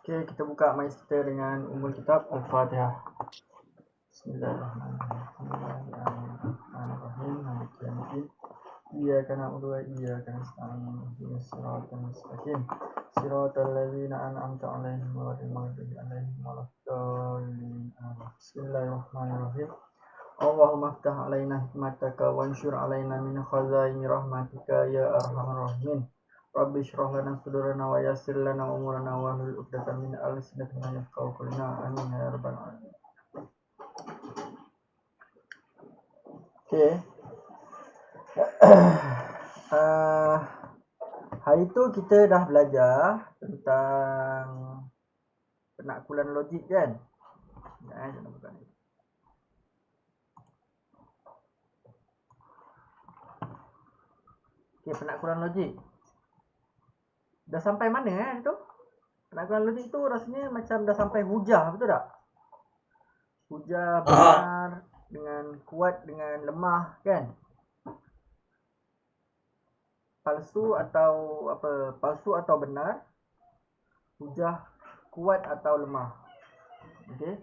Okey, kita buka mai kita dengan Ummul Kitab Al-Fatihah. Bismillahirrahmanirrahim. Maliki yaumiddin. Iyyaka na'budu wa iyyaka nasta'in. Ihdinas siratal mustaqim. Siratal ladzina an'amta 'alaihim ghairil maghdubi 'alaihim waladdallin. Bismillahirrahmanirrahim. Allahumma iftah 'alaina hikmataka wanshur 'alaina min khazaini rahmatika ya arhamar rahimin. Rabbi shrah lana sudurana wa yassir lana umurana wa hlul 'uqdatam min alsinatina yafqahu qawlana. Amin ya rabbal alamin. Okey. Hari tu kita dah belajar tentang penaklukan logik kan? Jangan buka ni. Okey, penaklukan logik. Dah sampai mana tu? Penaklukan logik tu rasanya macam dah sampai hujah, betul tak? Hujah benar dengan kuat dengan lemah kan? Palsu atau apa? Palsu atau benar? Hujah kuat atau lemah. Okey.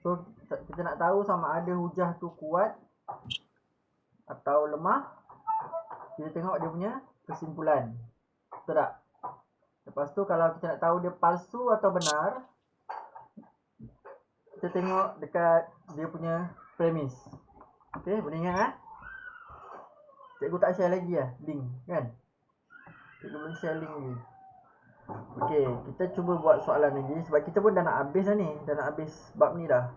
So kita nak tahu sama ada hujah tu kuat atau lemah. Kita tengok dia punya kesimpulan. Betul tak? Lepas tu kalau kita nak tahu dia palsu atau benar, kita tengok dekat dia punya premis. Okey, boleh ingat kan? Cikgu tak share lagi lah link kan? Cikgu belum share link lagi. Okey, kita cuba buat soalan lagi sebab kita pun dah nak habis dah ni. Dah nak habis bab ni dah.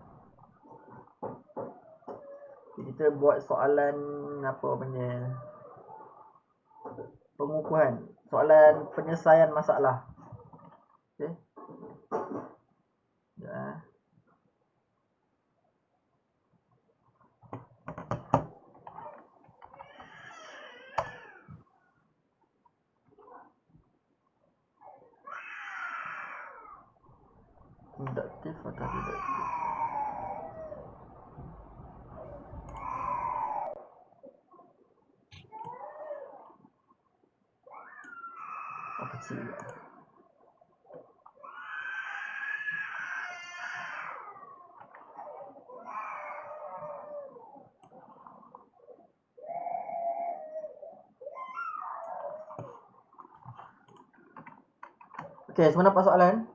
Okay, kita buat soalan apa panggil? Pengukuhan. Soalan penyelesaian masalah. Okey. Ya. Induktif atau tidak? Oh, kecil. Okey, semua nampak soalan?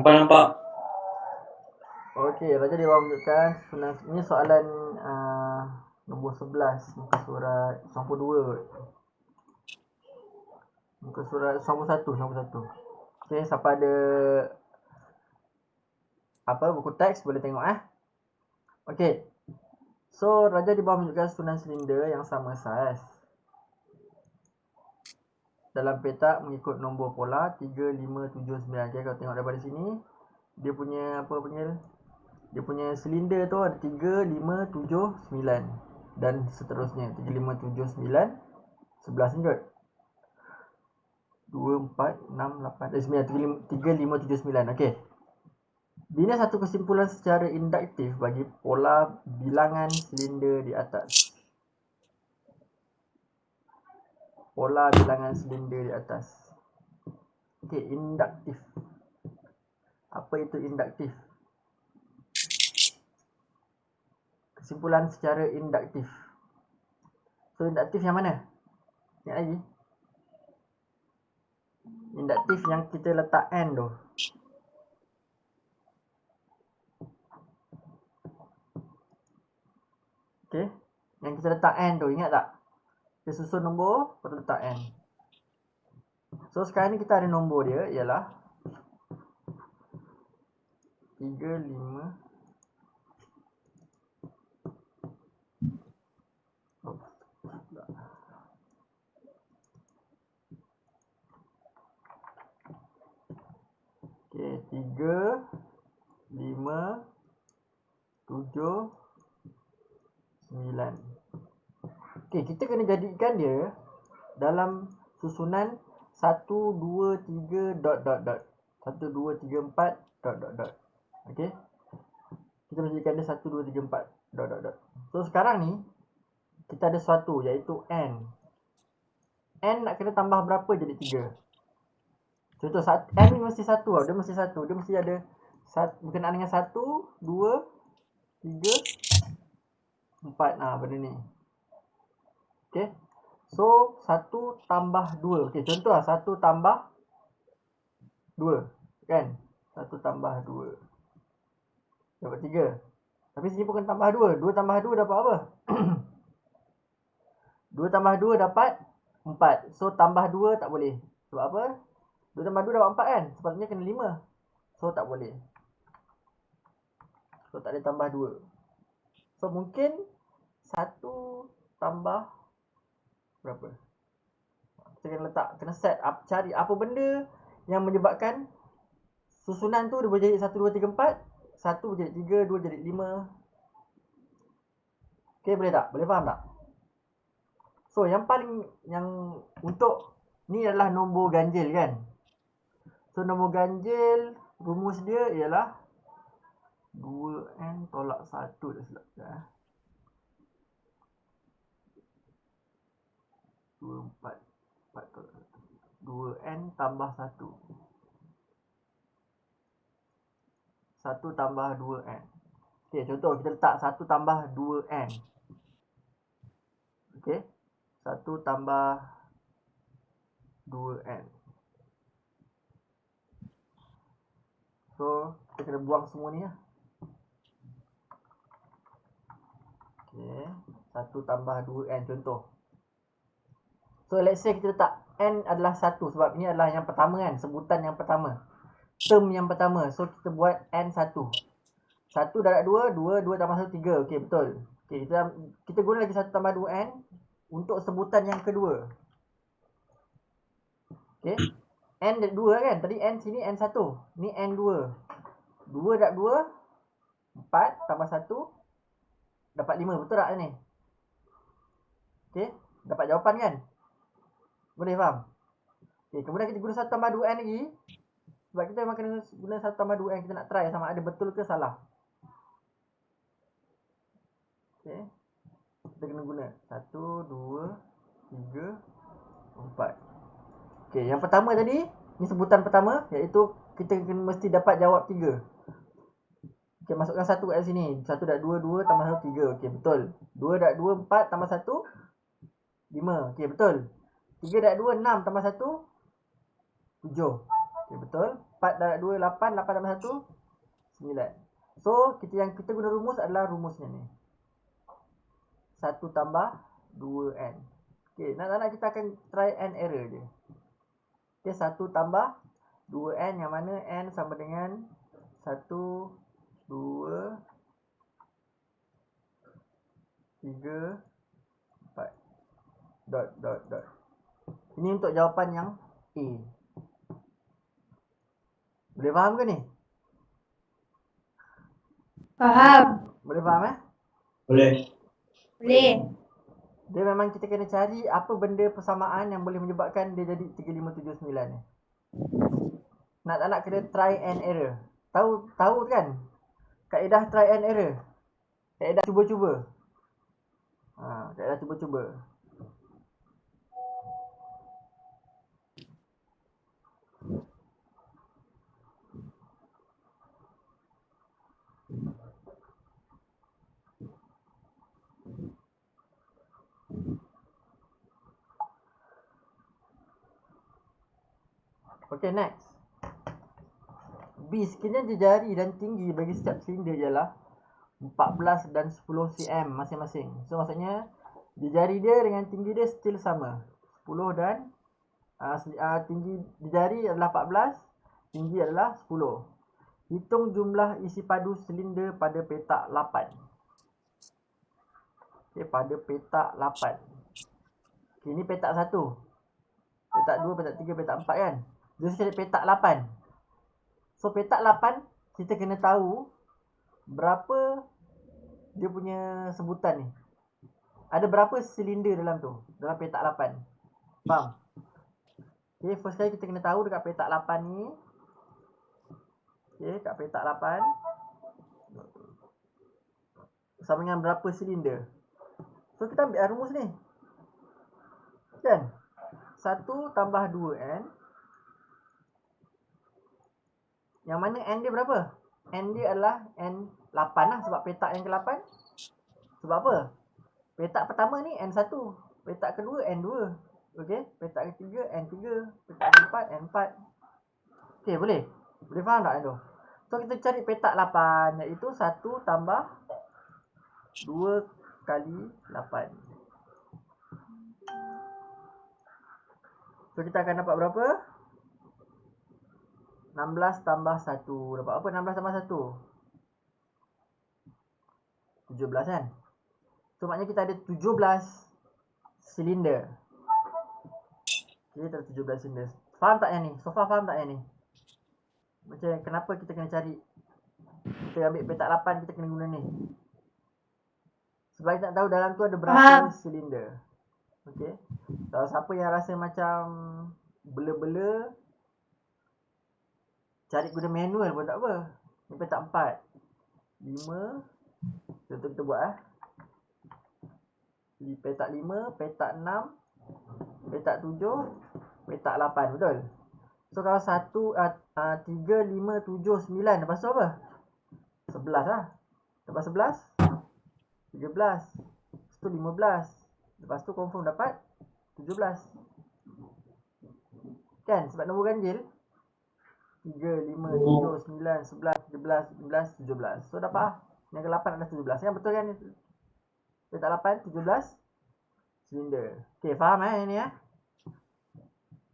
Nampak. Okey, Raja dia tunjukkan ini soalan nombor 11 muka surat 92. Muka surat 91. Okey, siapa ada apa buku teks boleh tengok Okey. So, Raja di bawah menunjukkan susunan silinder yang sama saiz. Dalam petak mengikut nombor pola 3, 5, 7, 9. Okay, kalau tengok daripada sini, dia punya apa panggil? Dia punya silinder tu ada 3, 5, 7, 9 dan seterusnya. 3, 5, 7, 9 11 ni kot. 2, 4, 6, 8, 9 3, 5, 7, 9. Okey. Bina satu kesimpulan secara induktif bagi pola bilangan silinder di atas. Pola bilangan silinder di atas. Okey, induktif. Apa itu induktif? Kesimpulan secara induktif. So, induktif yang mana? Ingat lagi? Induktif yang kita letak N tu. Okey. Yang kita letak N tu, ingat tak? Kita susun nombor, perlu letak N. So, sekarang ni kita ada nombor dia, ialah 3, 5. Okey, 3, 5, 7, 9. Okey, kita kena jadikan dia dalam susunan 1, 2, 3, dot, dot, dot. 1, 2, 3, 4, dot, dot, dot. Okey. Kita jadikan dia 1, 2, 3, 4, dot, dot, dot. So, sekarang ni, kita ada sesuatu, iaitu N. N nak kena tambah berapa jadi 3? Contoh N ni mesti satu tau. Dia mesti satu. Dia mesti ada berkenaan dengan 1, 2, 3, 4. Benda ni. Okay. So 1 tambah 2. Okay, contoh lah 1 tambah 2. Kan? 1 tambah 2. Dapat 3. Tapi sini pun kena tambah 2. 2 tambah 2 dapat apa? 2 tambah 2 dapat 4. So tambah 2 tak boleh. Sebab apa? 2 tambah 2 dapat 4 kan? Sepatutnya kena 5. So tak boleh. So tak boleh tambah 2. So mungkin 1 tambah berapa? Kita kena letak, kena set up, cari apa benda yang menyebabkan susunan tu dia boleh jadi 1, 2, 3, 4. 1 boleh jadi 3, 2 jadi 5. Okay, boleh tak? Boleh faham tak? So yang paling, yang untuk ni adalah nombor ganjil kan. So nombor ganjil, rumus dia ialah 2n tolak 1 dah silap dah. 2, 4 tolak 1. 2n tambah 1. 1 tambah 2n. Okay, contoh kita letak 1 tambah 2n. Okay, 1 tambah 2n. So kita kena buang semua ni lah. Okay, 1 tambah 2n contoh. So let's say kita letak n adalah 1 sebab ini adalah yang pertama kan, sebutan yang pertama, term yang pertama. So kita buat n 1. 1 darab 2, 2, 2 tambah 1, 3. Okay, betul. Okay, kita guna lagi 1 tambah 2n untuk sebutan yang kedua. Okay, n 2 kan, tadi n sini n 1, ni n 2. 2 darab 2, 4 tambah 1 dapat 5, betul tak ni? Okay, dapat jawapan kan? Boleh faham? Okay, kemudian kita guna 1 tambah 2n lagi. Sebab kita memang kena guna 1 tambah 2n. Kita nak try sama ada betul ke salah. Okay, kita kena guna 1, 2, 3, 4. Okay, yang pertama tadi, ni sebutan pertama, iaitu kita mesti dapat jawab 3. Okay, masukkan 1 kat sini. 1 darab 2, 2 tambah 1, 3. Okay, betul. 2 darab 2, 4 tambah 1, 5. Okay, betul. 3 darab 2, 6 tambah 1, 7. Okay, betul. 4 darab 2, 8. 8 tambah 1, 9. So, yang kita guna rumus adalah rumusnya ni. 1 tambah 2n. Okay, nak kita akan try n error je. Okay, 1 tambah 2n yang mana n sama dengan 1, 2, 3, 4. Dot. Ini untuk jawapan yang A. Boleh faham ke ni? Faham. Boleh faham Boleh. Boleh. Dia memang kita kena cari apa benda persamaan yang boleh menyebabkan dia jadi 3579 ni. Tak nak kena try and error. Tahu kan? Kaedah try and error. Kaedah cuba-cuba. Kaedah cuba-cuba. Okay, next. B, kinerja jari dan tinggi bagi setiap silinder ialah 14 dan 10 cm masing-masing. So maksudnya jari dia dengan tinggi dia still sama. 10 dan tinggi jari adalah 14, tinggi adalah 10. Hitung jumlah isi padu silinder pada petak 8. Okay, pada petak 8. Okay, ini petak 1. Petak 2, petak 3, petak 4 kan. Dia cari petak 8. So petak 8 kita kena tahu berapa dia punya sebutan ni. Ada berapa silinder dalam tu, dalam petak 8. Faham? Okay, first kali kita kena tahu dekat petak 8 ni. Okay, kat petak 8 sama dengan berapa silinder. So kita ambil rumus ni kan, 1 tambah 2n Yang mana N dia berapa? N dia adalah N8 lah sebab petak yang ke-8. Sebab apa? Petak pertama ni N1. Petak kedua N2. Okey, petak ketiga N3. Petak keempat N4. Okey, boleh? Boleh faham tak itu? So kita cari petak 8 iaitu 1 tambah 2 kali 8. So kita akan dapat berapa? 16 tambah 1. Dapat apa 16 tambah 1? 17 kan? So maknanya kita ada 17 silinder. Okay, kita ada 17 silinder. Faham tak yang ni? So far faham tak yang ni? Macam kenapa kita kena cari? Kita ambil petak 8, kita kena guna ni. Sebab kita nak tahu dalam tu ada berapa silinder. Okay. Kalau siapa yang rasa macam bela-bela, cari guna manual pun tak apa. Ni petak 4. 5. Contoh kita buat Di petak 5, petak 6, petak 7, petak 8. Betul? So kalau 3, 5, 7, 9. Lepas tu apa? 11 lah. Lepas 11, 13. Lepas tu 15. Lepas tu confirm dapat 17. Kan? Sebab nombor ganjil 3, 5, 7, 9, 11, 13, 15, 17. So dapat lah. Yang ke-8 adalah 17. Kan betul kan? Petak 8, 17 silinder. Okay, faham ini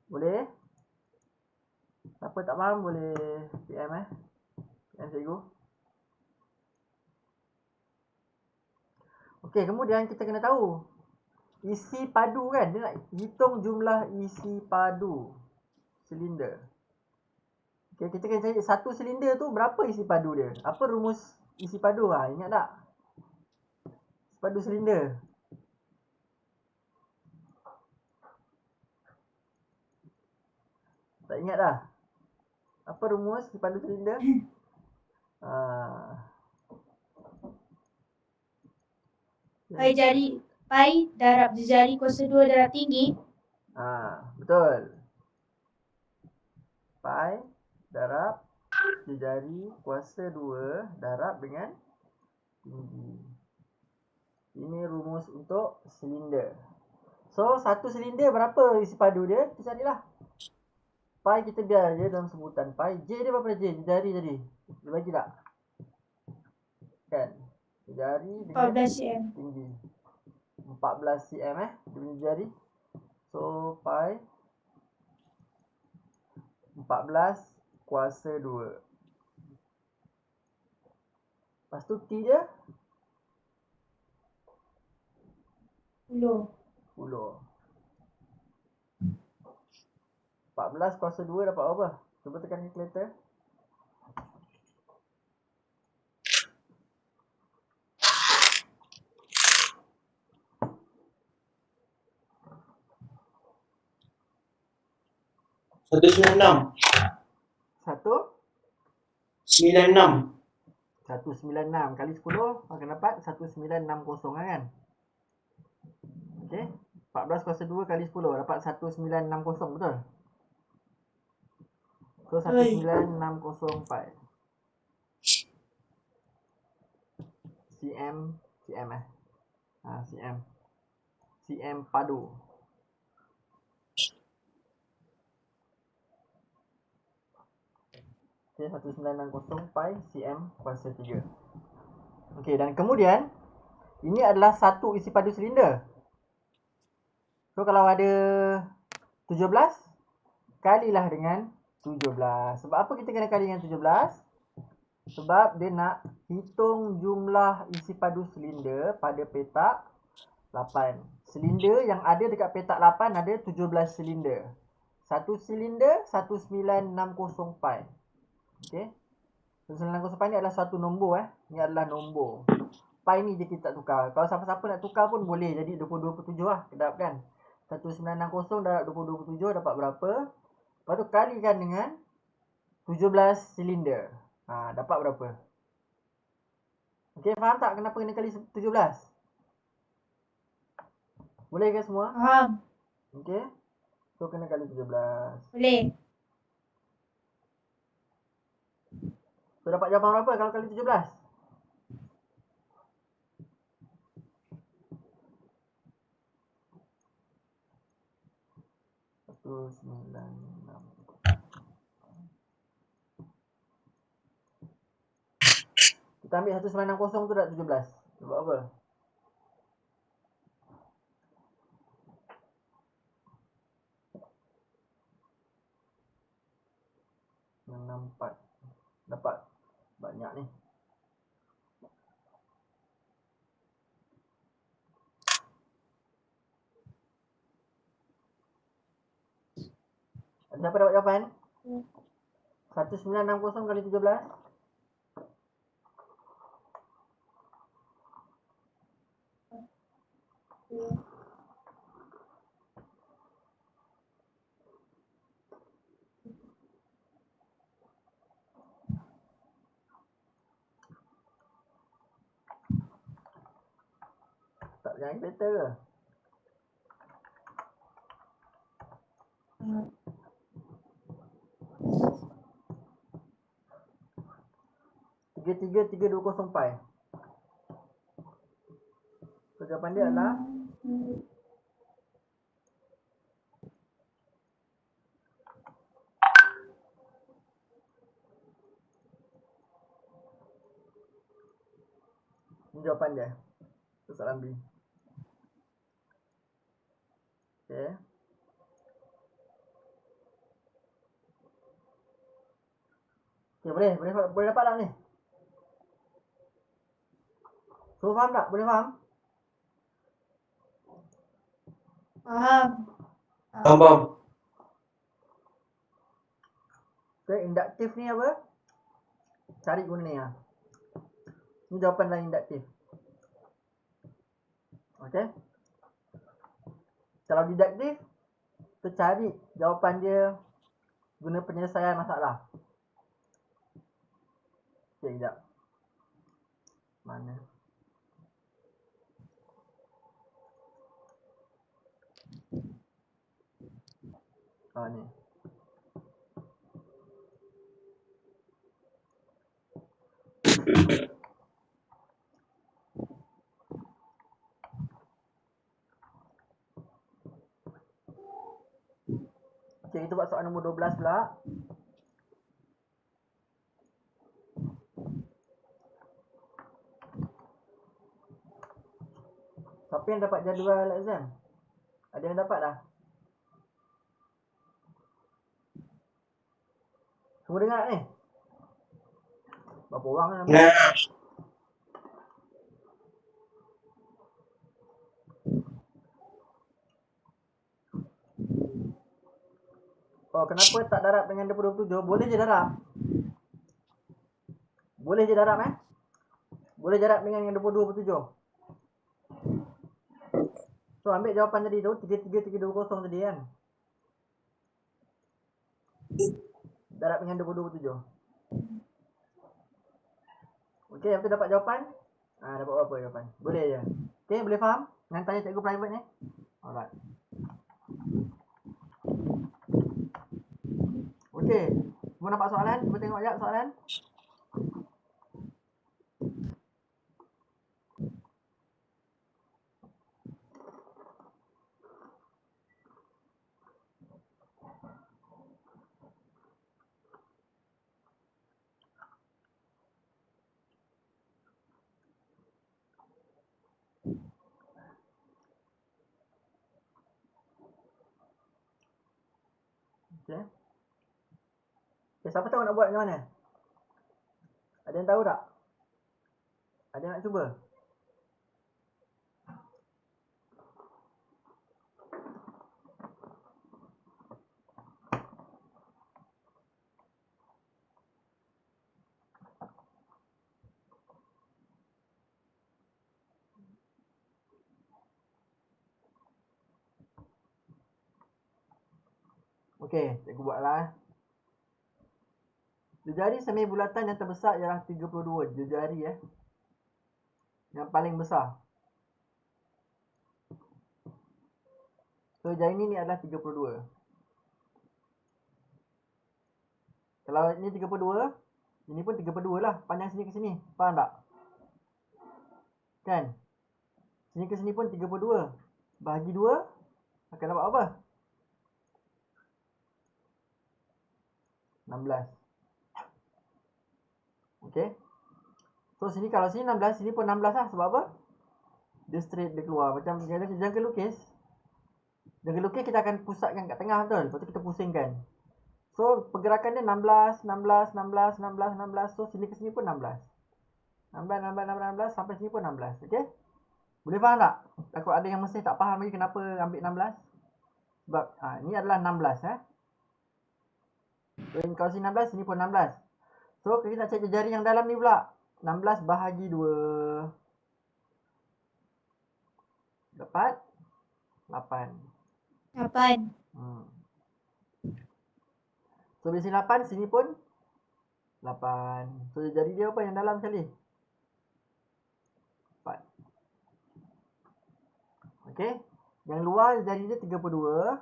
Boleh? Siapa tak faham boleh PM PM cikgu. Okay, kemudian kita kena tahu isi padu kan. Dia nak hitung jumlah isi padu silinder. Okay, kita kena cari satu silinder tu berapa isi padu dia. Apa rumus isi padu? Ingat tak? Isi padu silinder. Tak ingat dah? Apa rumus isi padu silinder? Pai darab jari kuasa 2 darab tinggi. Betul. Pai darab jari kuasa 2 darab dengan tinggi. Ini rumus untuk silinder. So, satu silinder berapa isi padu dia? Kita carilah. Pai kita biar je dalam sebutan pai. J dia berapa J? Jari tadi. Dia bagi tak? Kan? Jari dengan 14 cm. tinggi. 14 cm dia punya jari. So, pai 14 kuasa 2. Lepas tu T dia 10. 14 kuasa 2 dapat apa? Cuba tekan calculator. Satu 96. 196 kali 10 akan dapat 1960 kan? Okey. 14 kuasa 2 kali 10 dapat 1960, betul? So 1960 pi. cm cm padu. Okay, 1960 pi cm kuasa 3. Okey, dan kemudian ini adalah satu isi padu silinder. So kalau ada 17, kalilah dengan 17. Sebab apa kita kena kali dengan 17? Sebab dia nak hitung jumlah isi padu silinder pada petak 8. Silinder yang ada dekat petak 8 ada 17 silinder. Satu silinder 1960 pi. Okey. 1960 pi ni adalah satu nombor Ni adalah nombor. Pi ni je kita tak tukar. Kalau siapa-siapa nak tukar pun boleh jadi 2027 lah. Kedap kan. 1960 darab 2027 dapat berapa? Lepas tu kalikan dengan 17 silinder. Dapat berapa? Okey, faham tak kenapa kena kali 17? Boleh ke semua? Faham. Okey. So kena kali 17. Boleh. So dapat jawapan berapa kalau kali 17? Satu 96. Kita ambil 1960 tu dah 17. Buat apa? Yang 64. Dapat banyak ni. Ada siapa dapat jawapan? 1960 kali 17. Tak jangan better ke? Tiga 3 pi. So jawapan dia adalah ini jawapan dia. Soalan B. Okay. Okay, boleh dapat tak ni? So faham tak? Boleh faham? Faham. Faham. Okay, induktif ni apa? Cari guna ni lah. Ni jawapan dalam induktif. Okay. Kalau deduktif, kita cari jawapan dia guna penyelesaian masalah. Okay, sekejap. Mana? Ni. Okay, kita buat soalan nombor 12 pula. Siapa yang dapat jadual exam? Ada yang dapat dah? Semua dengar tak ni? Berapa orang ni? Oh, kenapa tak darab dengan 27? Boleh je darab. Boleh je darab Boleh darab dengan yang 22, 27. So, ambil jawapan tadi tu, 33320 tadi kan. Darab dengan 22, 27. Okey, yang tu dapat jawapan? Dapat berapa jawapan? Boleh je. Okey, boleh faham? Dengan tanya cikgu private ni? Alright. Okey, semua nampak soalan? Cuba tengok sekejap soalan. Okey. Okay, siapa tahu nak buat macam mana? Ada yang tahu tak? Ada yang nak cuba? Okey, cikgu buatlah. Jejari semi bulatan yang terbesar ialah 32 jejari yang paling besar. So jari ni adalah 32. Kalau ini 32, Ini pun 3/2 lah. Panjang sini ke sini. Faham tak? Kan? Sini ke sini pun 3/2. Bahagi 2 akan dapat apa? 16. Okay. So sini kalau sini 16, sini pun 16 lah. Sebab apa? Dia straight, dia keluar. Macam jangka lukis. Jangka lukis kita akan pusatkan kat tengah, betul? Lepas tu kita pusingkan. So pergerakan dia 16, 16, 16, 16, 16. So sini ke sini pun 16. 16, 16, 16, 16 sampai sini pun 16. Okay? Boleh faham tak? Takut ada yang masih tak faham lagi kenapa ambil 16. Sebab ni adalah 16. So kalau sini 16, sini pun 16. So kita nak cari jari yang dalam ni pula. 16 bahagi 2. Dapat 8. 8. So bila sini 8, sini pun 8. So jari dia apa yang dalam sekali? 4. Okay. Yang luar jari dia 3/2.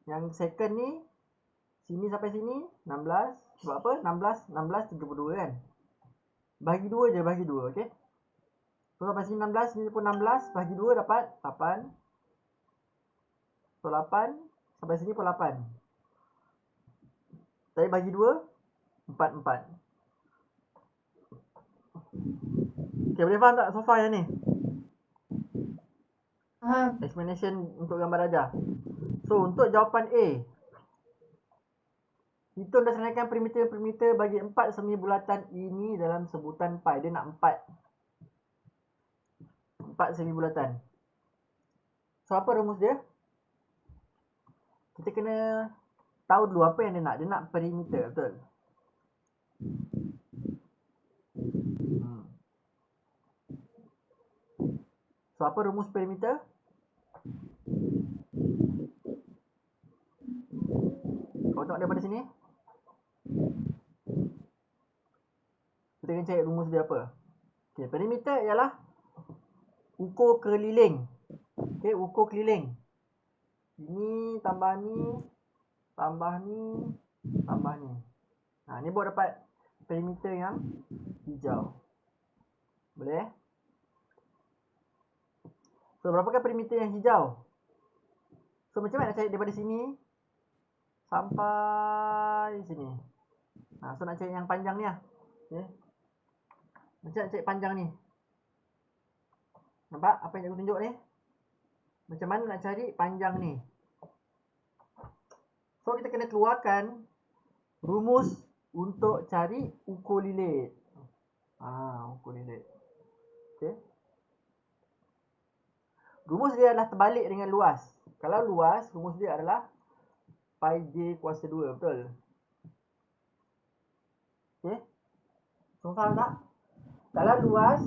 Yang second ni sini sampai sini 16. Sebab apa? 16, 16, 3/2 kan? Bahagi 2 je, bahagi 2. Okay. So sampai sini 16, sini pun 16. Bahagi 2 dapat 8. So 8 sampai sini pun 8. Tadi bagi 2, 4, 4. Okay, boleh faham tak so far yang ni? Faham. Explanation untuk gambar darjah. So untuk jawapan A, hitung dan senaraikan perimeter bagi 4 semi bulatan ini dalam sebutan pi. Dia nak 4 semi bulatan. So apa rumus dia? Kita kena tahu dulu apa yang dia nak. Dia nak perimeter, betul? So apa rumus perimeter? Kau tengok daripada sini. Kita akan cari rumus dia apa. Okay, perimeter ialah ukur keliling. Okay, ukur keliling. Ini tambah ni, tambah ni, tambah ni. Ni baru dapat perimeter yang hijau. Boleh? So berapakah perimeter yang hijau? So macam mana nak cari daripada sini sampai sini? So nak cari yang panjang ni lah. Okay. Macam nak cari panjang ni. Nampak apa yang aku tunjuk ni? Macam mana nak cari panjang ni? So kita kena keluarkan rumus untuk cari ukur lilit. Ukur lilit. Okay. Rumus dia adalah terbalik dengan luas. Kalau luas, rumus dia adalah pi j kuasa 2, betul? Okay. So faham tak? Kalau luas,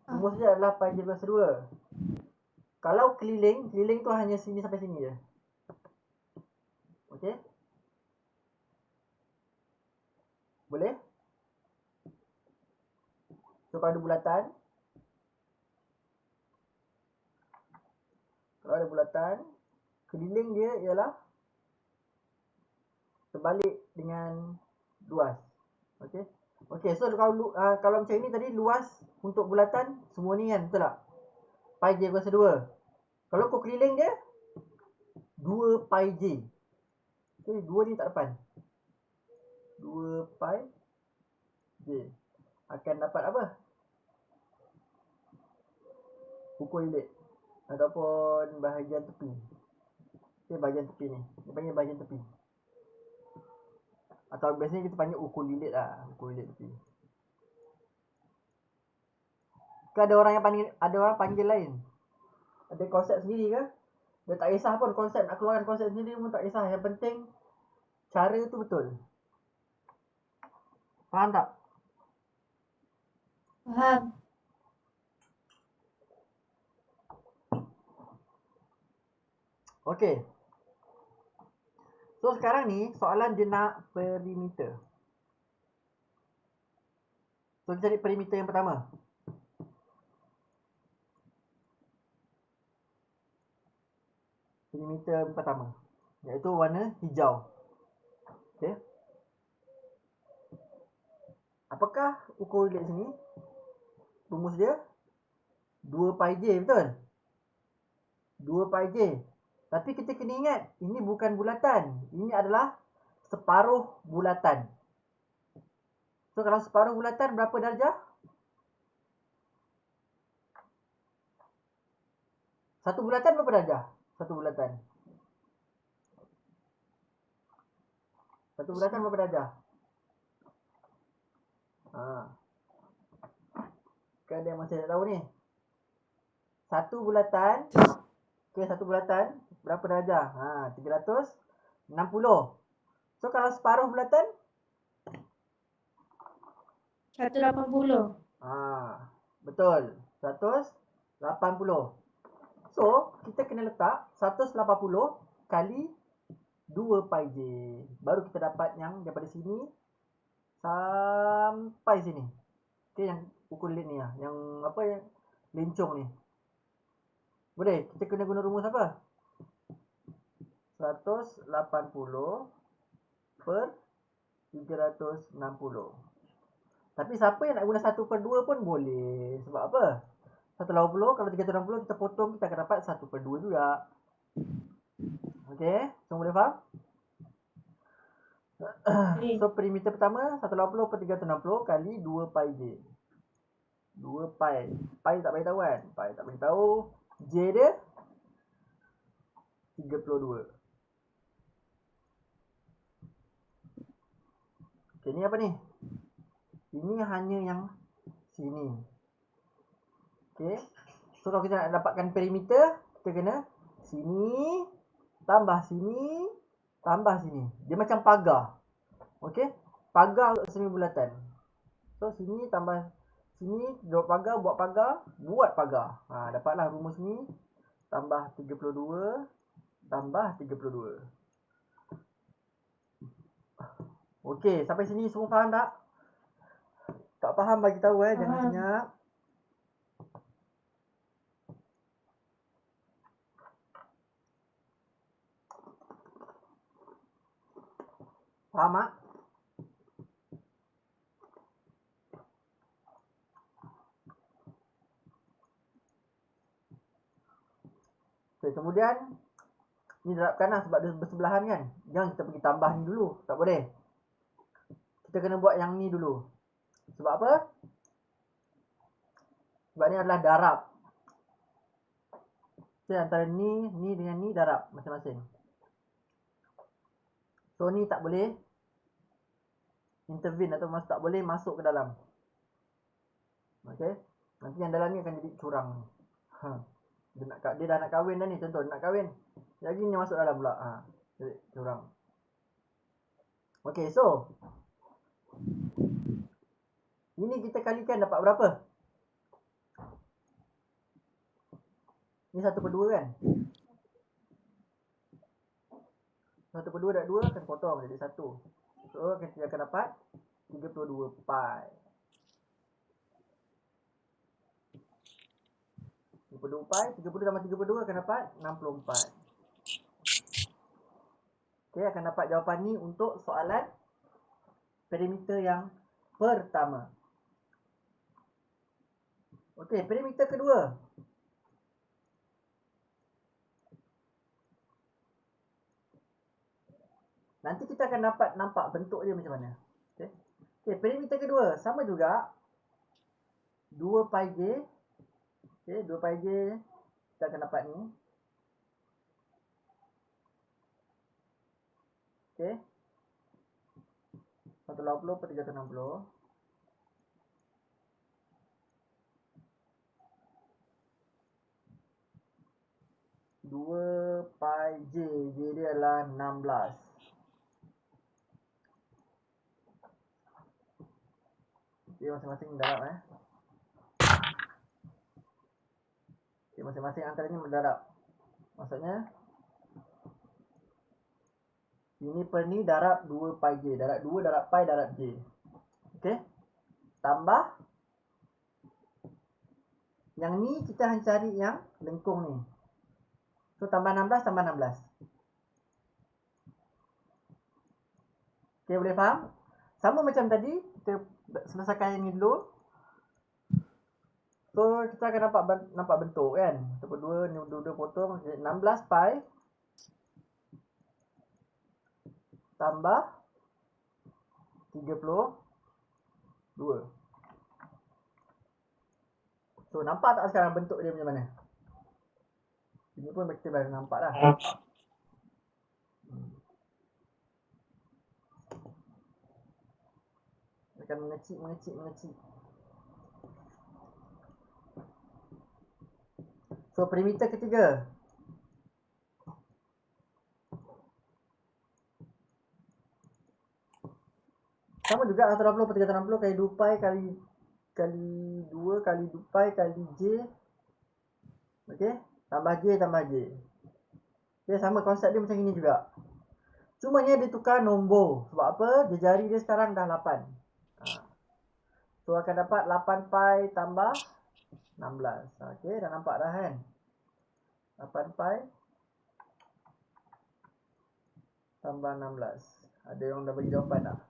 rumus dia adalah pi j kuasa 2. Kalau keliling tu hanya sini sampai sini je. Okay. Boleh? So kalau ada bulatan, keliling dia ialah terbalik dengan luas. Okay. Okay, so kalau macam ini tadi luas untuk bulatan semua ni kan, betul tak? Pi j kuasa 2. Kalau ukur keliling dia 2 pi j. Okay, 2 ni tak depan. 2 pi j. Akan dapat apa? Ukur lilit ataupun bahagian tepi. Okay, bahagian tepi ni. Dia panggil bahagian tepi. Atau biasanya kita panggil ukur lilit lah. Ukur lilit tepi. Ke ada orang panggil lain? Ada konsep sendiri ke? Dia tak kisah pun konsep. Nak keluarkan konsep sendiri pun tak kisah. Yang penting cara tu betul. Faham tak? Faham. Okay. So sekarang ni soalan dia nak perimeter. So kita cari perimeter yang pertama. Perimeter pertama, iaitu warna hijau. Okay. Apakah ukur relate sini? Rumus dia 2 pi j, betul? 2 pi j. Tapi kita kena ingat, ini bukan bulatan. Ini adalah separuh bulatan. So, kalau separuh bulatan berapa darjah? Satu bulatan berapa darjah? Satu bulatan. Satu bulatan berapa darjah? Kan ada yang masih tak tahu ni. Satu bulatan. Okay, satu bulatan berapa darjah? 360. So, kalau separuh bulatan? 180. Betul. 180. So, kita kena letak 180 kali 2 pi j. Baru kita dapat yang daripada sini sampai sini. Okay, yang ukur lid ni lah. Yang apa yang lencong ni. Boleh? Kita kena guna rumus apa? 180 per 360. Tapi siapa yang nak guna 1/2 pun boleh. Sebab apa? 180 kalau 360 kita potong, kita akan dapat 1/2 juga. Okey, semua boleh faham? So, perimeter pertama 180 per 360 kali 2 pi j. 2 pi. Pi tak bagi tahu kan? Pi tak bagi tahu. J dia 32. Okey, ni apa ni? Ini hanya yang sini. Okey. So, kalau kita nak dapatkan perimeter, kita kena sini tambah sini tambah sini. Dia macam pagar. Okey? Pagar untuk semi bulatan. So, sini tambah sini, buat pagar, buat pagar. Dapatlah rumus ni. Tambah 32 tambah 32. Okey, sampai sini semua faham tak? Tak faham bagi tahu jangan senyap. Faham tak? Okay, kemudian ni terapkanlah sebab dia bersebelahan kan. Jangan kita pergi tambah ni dulu, tak boleh. Kita kena buat yang ni dulu. Sebab apa? Sebab ni adalah darab. So, antara ni dengan ni darab masing-masing. So, ni tak boleh intervene atau tak boleh masuk ke dalam. Okay. Nanti yang dalam ni akan jadi curang. Dia dah nak kahwin dah ni. Contoh, nak kahwin. Lagi ni masuk dalam pula. Jadi curang. Okay, so. Ini kita kalikan dapat berapa? Ni 1/2 kan? 1/2 dah 2 akan potong jadi 1. So, kita akan dapat 32 pi. 32 pi, 30 tambah 32 akan dapat 64. Okay, akan dapat jawapan ni untuk soalan perimeter yang pertama. Okay, perimeter kedua. Nanti kita akan dapat nampak bentuk dia macam mana. Okay, perimeter kedua sama juga 2 pi j. Okay, 2 pi j kita akan dapat ni. Okay, 180 per 360. Dua pi j dia adalah 16. Okay, masing-masing darab Okay, masing-masing antara ni mendarab. Maksudnya ini per ni darab 2 pi j. Darab 2 darab pi darab j. Okay. Tambah. Yang ni kita hanya cari yang lengkung ni. So, tambah 16 tambah 16. Okay, boleh faham? Sama macam tadi, kita selesaikan yang ni dulu. So kita akan nampak bentuk kan. Kita berdua ni dua potong 16 pi tambah 32. So nampak tak sekarang bentuk dia macam mana? Ini pun kita dah nampak dah. Akan mengecil. So perimeter ketiga. Sama juga 180 per 360 kali 2 pi kali 2 kali 2 pi kali j. Okey, tambah j. Okey, sama konsep dia macam ini juga. Cumanya dia tukar nombor. Sebab apa? Jari dia sekarang dah 8. So akan dapat 8 pi tambah 16. Okey, dah nampak dah kan? 8 pi tambah 16. Ada yang dah bagi jawapan tak?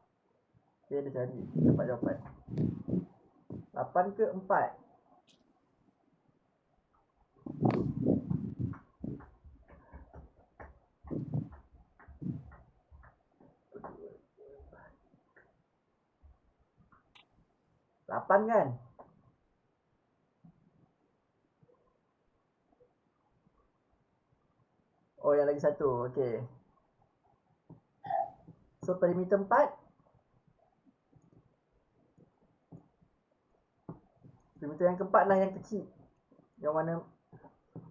Okey, dia cari dapat jawapan. 8 ke 4? Lapan kan? Oh, yang lagi satu. Okey. So perimeter 4. Perimeter yang keempat lah yang kecil. Yang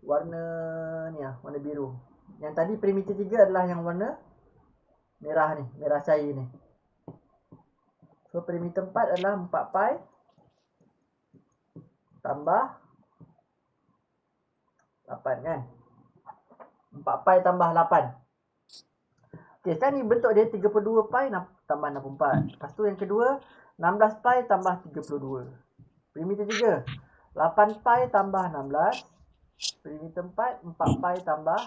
warna ni lah, warna biru. Yang tadi perimeter 3 adalah yang warna merah ni, merah cair ni. So perimeter 4 adalah 4 pi tambah 8 kan? 4 pi tambah 8. Okey, sekarang ni bentuk dia 32 pi tambah 64. Lepas tu yang kedua 16 pi tambah 32. Perimeter 3 8 pi tambah 16. Perimeter 4 4 pi tambah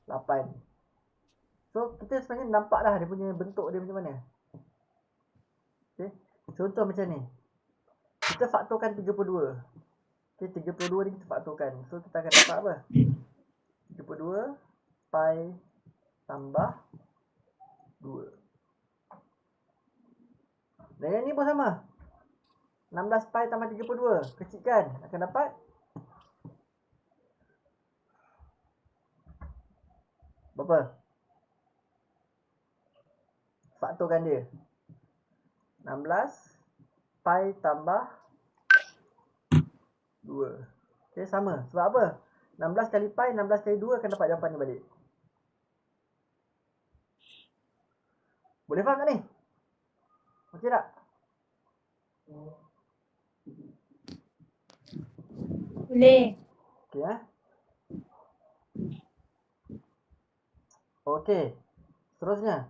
8. So kita sebenarnya nampak dah dia punya bentuk dia macam mana. Okay. Contoh macam ni. Kita faktorkan 32. Okay, 32 ni kita faktorkan. So kita akan dapat apa? 32 pi tambah 2. Dan yang ni pun sama. 16 pi tambah 32. Kecilkan. Akan dapat berapa? Faktorkan dia. 16 pi tambah 2. Okay, sama. Sebab apa? 16 kali pi, 16 kali 2 akan dapat jawapan ni balik. Boleh faham tak ni? Okey tak? Boleh. Okey Okey. Seterusnya.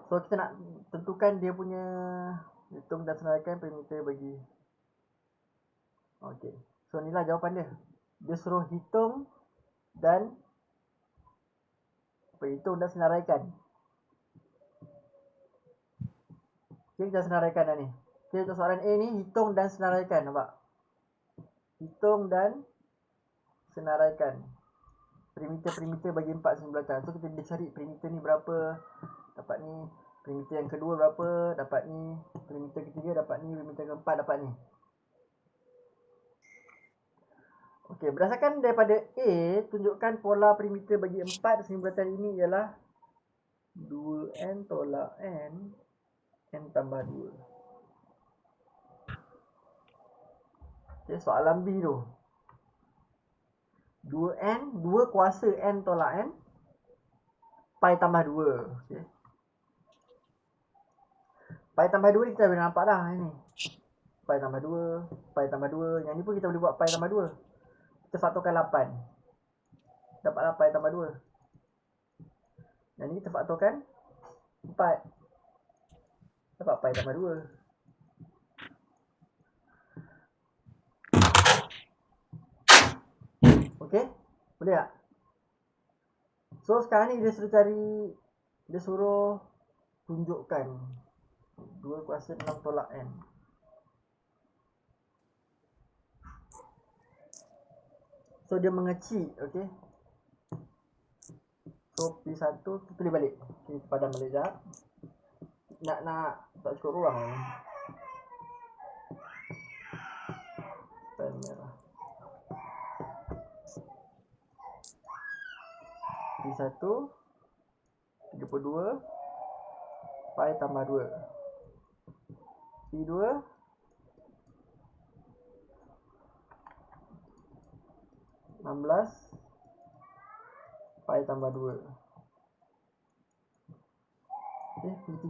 So kita nak tentukan dia punya hitung dan senaraikan perimeter bagi. Okey. So inilah jawapan dia. Dia suruh hitung dan senaraikan. Okay, kita senaraikan dah ni. Okay, untuk soalan A ni hitung dan senaraikan, nampak? Hitung dan senaraikan perimeter bagi 4 sini belakang. So kita cari perimeter ni berapa, dapat ni. Perimeter yang kedua berapa, dapat ni. Perimeter ketiga dapat ni, perimeter keempat dapat ni. Okey, berdasarkan daripada A, tunjukkan pola perimeter bagi 4 sini belakang ini ialah 2n tolak n tambah 2. Okay, soalan B tu. 2n, 2 kuasa n tolak n, pi tambah 2. Okay. Pi tambah 2 ni kita boleh nampak dah ni. Pi tambah 2, pi tambah 2. Yang ni pun kita boleh buat pi tambah 2. Kita faktorkan 8. Dapatlah pi tambah 2. Yang ni kita faktorkan 4. Dapat pi tambah 2. Okey? Boleh tak? So sekarang ni dia suruh tunjukkan 2 kuasa 6 tolak N. So dia mengecil, okey. So P1 kita tulis balik. Kita padam balik jap. Nak tak cukup ruang ni. Pen merah. P1 32 pi tambah 2. P2 16 pi tambah 2. Okey, P3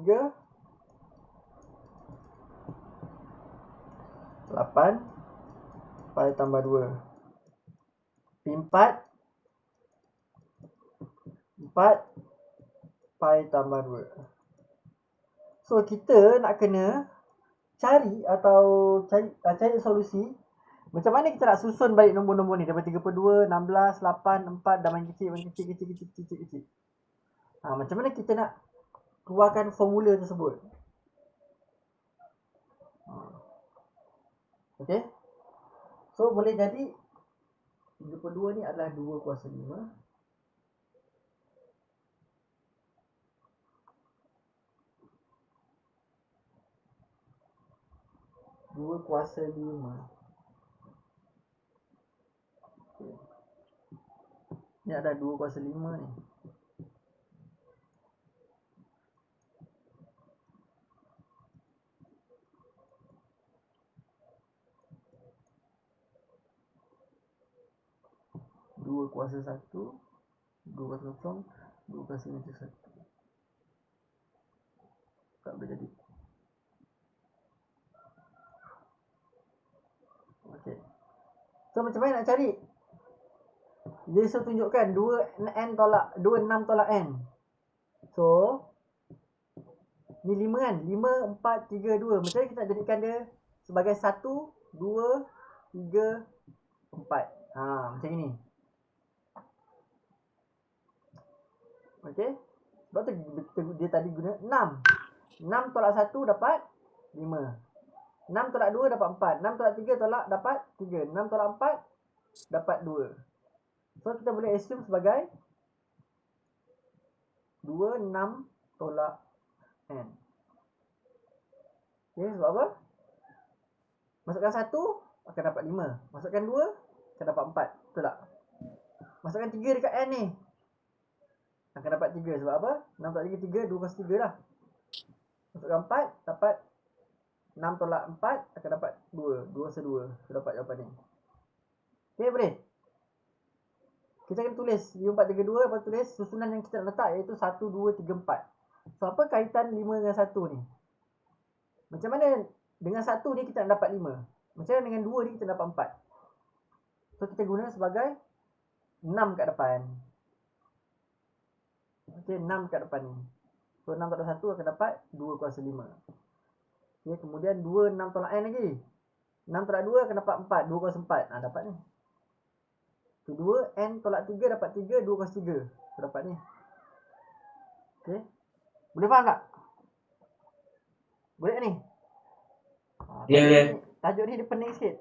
8 pi tambah 2. P4 4 pi tambah 2. So kita nak kena cari solusi. Macam mana kita nak susun balik nombor-nombor ni daripada 32, 16, 8, 4 dan makin kecil. Macam mana kita nak keluarkan formula tersebut? Okey. So boleh jadi 32 ni adalah 2 kuasa 5. 2 kuasa 5. Okay. Ni ada 2 kuasa 5 ni. Dua kuasa 1, 2 kuasa 0, 2 kuasa minus 1. Tak boleh jadi. Okey. So macam mana nak cari? Jadi so tunjukkan 2 6 tolak N. So ni 5 kan? 5, 4, 3, 2. Macam mana kita nak jadikan dia sebagai 1, 2, 3, 4. Macam ni. Okey. Sebab tu dia tadi guna 6. 6 tolak 1 dapat 5. 6 tolak 2 dapat 4. 6 tolak 3 tolak dapat 3. 6 tolak 4 dapat 2. So kita boleh assume sebagai 2, 6 tolak N. Okay, sebab apa? Masukkan 1 akan dapat 5. Masukkan 2 akan dapat 4. Betul tak? Masukkan 3 dekat N ni akan dapat 3. Sebab apa? 6 tolak 3, 3. 2 kuasa 3 lah. Masukkan 4 dapat 6 tolak 4 akan dapat 2. 2 kuasa 2. So dapat jawapan ni. Okay, boleh? Kita akan tulis 5, 4, 3, 2. Lepas tulis susunan yang kita nak letak iaitu 1, 2, 3, 4. So apa kaitan 5 dengan 1 ni? Macam mana dengan 1 ni kita nak dapat 5? Macam mana dengan 2 ni kita dapat 4? So kita guna sebagai 6 kat depan. Okay, 6 kat depan ni. So 6 tolak 1 akan dapat 2 kuasa 5. Okay, kemudian 2, 6 tolak N lagi. 6 tolak 2 akan dapat 4. 2 kuasa 4. Dapat ni. Kedua, N tolak 3 dapat 3. 2 kuasa 3. So dapat ni. Okay. Boleh faham tak? Boleh ni? Ya. Tajuk ni dia pening sikit.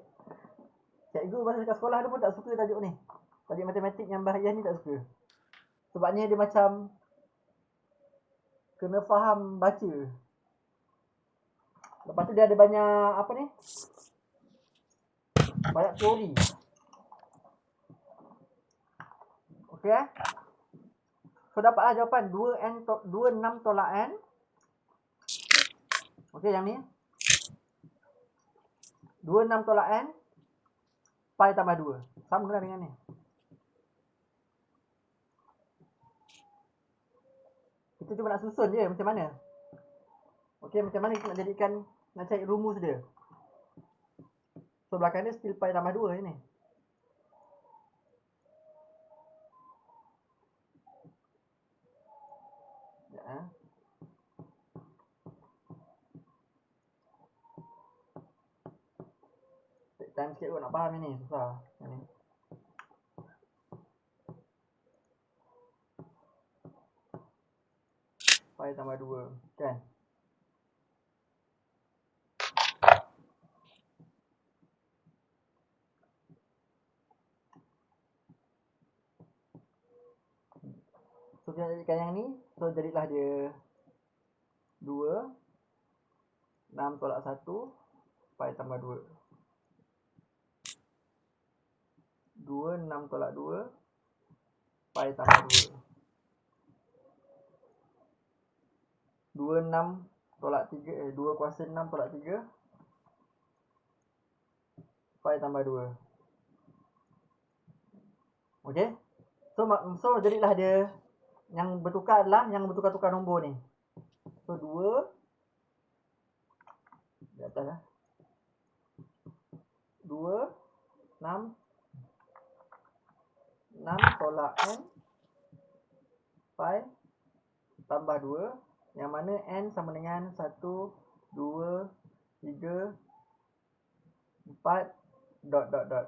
Cikgu masa dekat sekolah dia pun tak suka tajuk ni. Tajuk matematik yang bahaya ni tak suka. Sebabnya dia macam kena faham baca. Lepas tu dia ada banyak apa ni? Banyak teori. Okey So dapatlah jawapan 2 6 tolak N. Okey, yang ni 2 6 tolak N pi tambah 2. Sama lah dengan ni. Kita cuba nak susun je macam mana. Okey, macam mana kita nak jadikan, nak cari rumus dia. So belakang dia still pi tambah 2 ni. Take time sikit kot nak faham ni, susah ni. pi tambah 2. Kan? So, kita jadikan yang ni. So, jadilah dia 2. 6 tolak 1. Pi tambah 2. 2, 6 tolak 2. Pi tambah 2. 2, 6 tolak 3. 2 kuasa 6 tolak 3. Pi tambah 2. Okey. So jadilah dia yang bertukar adalah yang bertukar-tukar nombor ni. So 2 di atas lah. 2 6 tolak n pi tambah 2, yang mana n sama dengan 1 2 3 4 dot.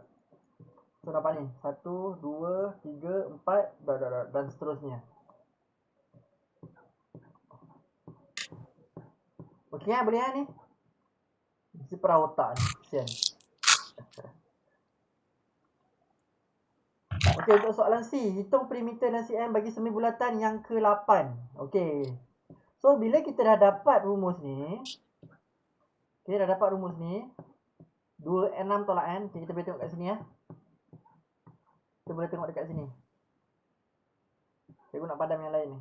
So dapat ni 1 2 3 4 dot dan seterusnya. Okey kan, boleh kan ni? Mesti perah otak ni, kesian. Okey, untuk soalan C, hitung perimeter dan cm bagi semi bulatan yang ke-8. Okey. So bila kita dah dapat rumus ni, okey, dah dapat rumus ni 2n6 tolak n. Okay, kita boleh tengok kat sini ya. Kita boleh tengok dekat sini. Cikgu nak padam yang lain ni.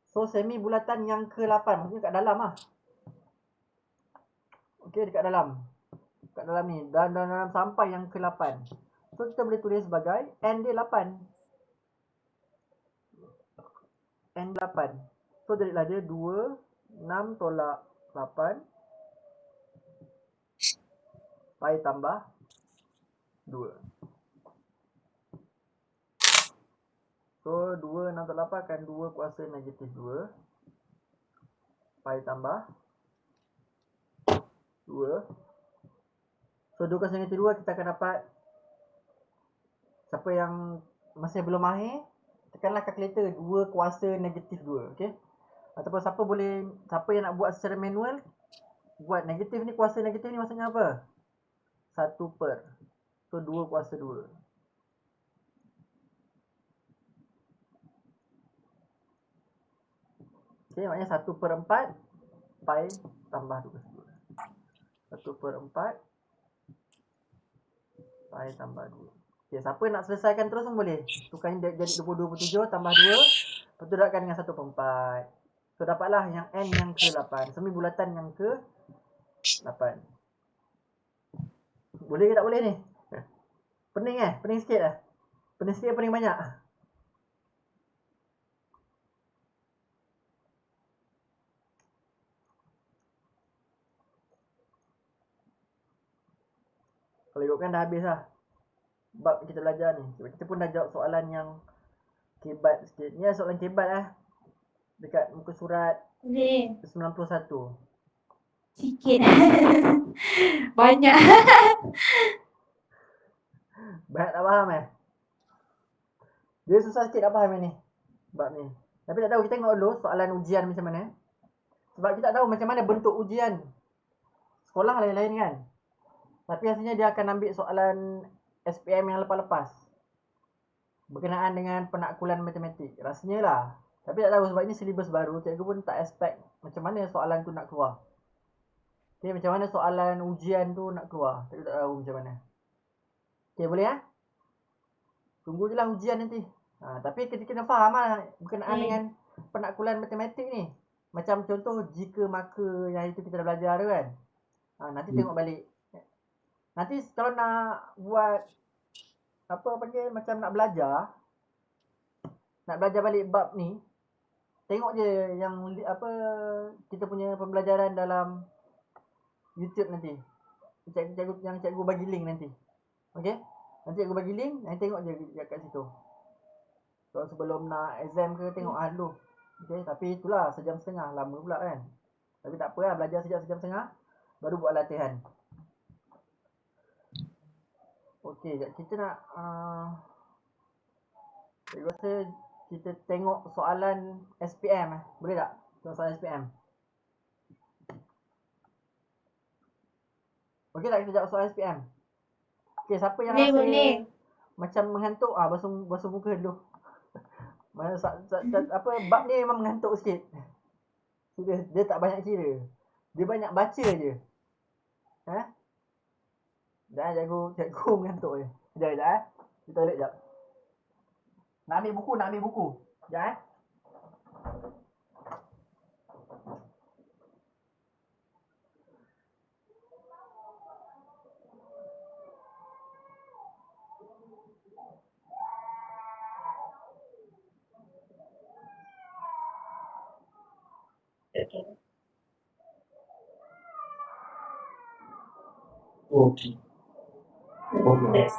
So semi bulatan yang ke-8, maksudnya kat dalam lah. Okey, dekat dalam. Kat dalam ni, dalam sampai yang ke-8. So kita boleh tulis sebagai n dia 8. N 8. So jadilah dia 2 6 tolak 8 pi tambah 2. So 2 6 tolak 8 akan 2 kuasa negatif 2 pi tambah 2. So 2 kuasa negatif 2 kita akan dapat, siapa yang masih belum mahir, tekanlah kalkulator 2 kuasa negatif 2. Okey. Ataupun siapa yang nak buat secara manual, buat negatif ni, kuasa negatif ni maksudnya apa? 1 per. So 2 kuasa 2. Okey, maknanya 1 per 4 pi tambah 2. 1 per 4 pi tambah 2. Okey, siapa nak selesaikan terus pun boleh. Tukar ni jadi 22/7 tambah 2. Lepas tu dapatkan dengan 1 per 4. So dapatlah yang n yang ke-8. Semi bulatan yang ke-8. Boleh ke tak boleh ni? Pening Pening sikit lah. Pening sikit pening banyak. Kalau ikutkan dah habis lah bab kita belajar ni. Sebab kita pun dah jawab soalan yang kebat sikit. Ni soalan kebat lah. Dekat muka surat 91. Sikit. Banyak. Banyak tak faham Dia susah sikit tak faham ni bab ni. Tapi tak tahu, kita tengok dulu soalan ujian macam mana. Sebab kita tak tahu macam mana bentuk ujian. Sekolah lain-lain kan. Tapi hasilnya dia akan ambil soalan SPM yang lepas-lepas berkenaan dengan penakkulan matematik. Rasanya lah. Tapi tak tahu sebab ini silibus baru. Cikgu pun tak expect macam mana soalan tu nak keluar. Okay, macam mana soalan ujian tu nak keluar. Cikgu tak tahu macam mana. Okay, boleh Tunggu je lah ujian nanti. Tapi kita kena faham lah berkenaan dengan penakkulan matematik ni. Macam contoh jika maka yang itu kita dah belajar tu kan. Nanti tengok balik. Nanti kalau nak buat apa panggil, macam nak belajar balik bab ni, tengok je yang apa kita punya pembelajaran dalam YouTube nanti. Cikgu bagi link nanti. Okey? Nanti cikgu bagi link, nanti tengok je kat situ. So sebelum nak exam ke tengok dulu. Okey, tapi itulah 1.5 jam, lama pula kan. Tapi tak apa lah, belajar sejam setengah baru buat latihan. Okey, kita nak saya rasa kita tengok soalan SPM. Boleh tak? Tengok soalan SPM. Okey tak kita jawab soalan SPM? Okey, siapa yang rasa Boleh. macam mengantuk, basuh muka dulu. Apa bab ni memang mengantuk sikit. Dia tak banyak kira. Dia banyak baca je. Dah cikgu mengantuk je. Sekejap. Di toilet sekejap. Nak ambil buku. Sekejap. Okay. Yes.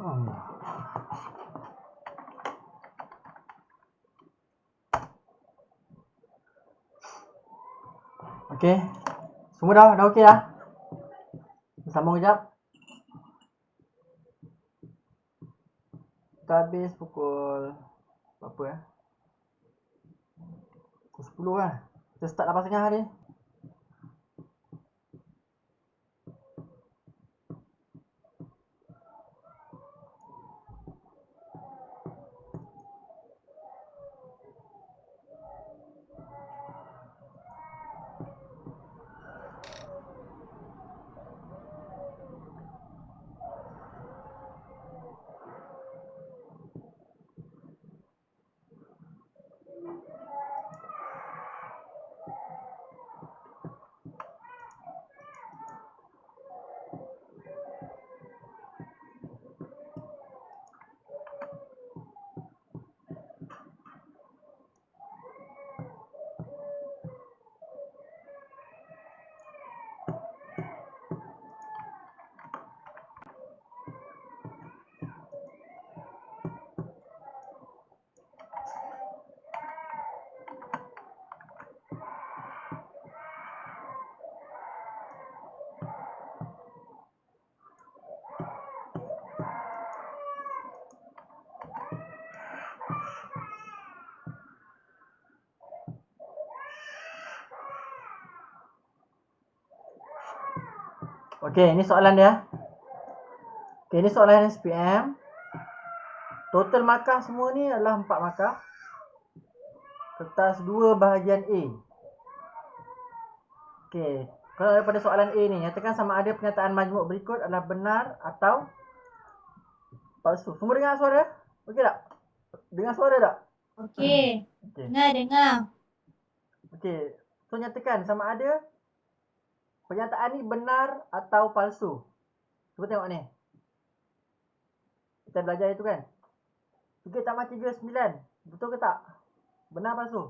Okey. Semua dah okey dah. Sambung kejap. Kita habis pukul berapa ya? Pukul 10 lah. Kita start 8.30 hari. Okey, ini soalan dia. Okey, ini soalan SPM. Total markah semua ni adalah 4 markah. Kertas 2 bahagian A. Okey, kalau daripada soalan A ni, nyatakan sama ada pernyataan majmuk berikut adalah benar atau palsu. Semua dengar suara? Okey tak? Dengar suara tak? Okey. Okey. Dengar. Okey. So nyatakan sama ada pernyataan ni benar atau palsu. Cuba tengok ni. Kita belajar itu kan. 3 tambah 3 9. Betul ke tak? Benar palsu?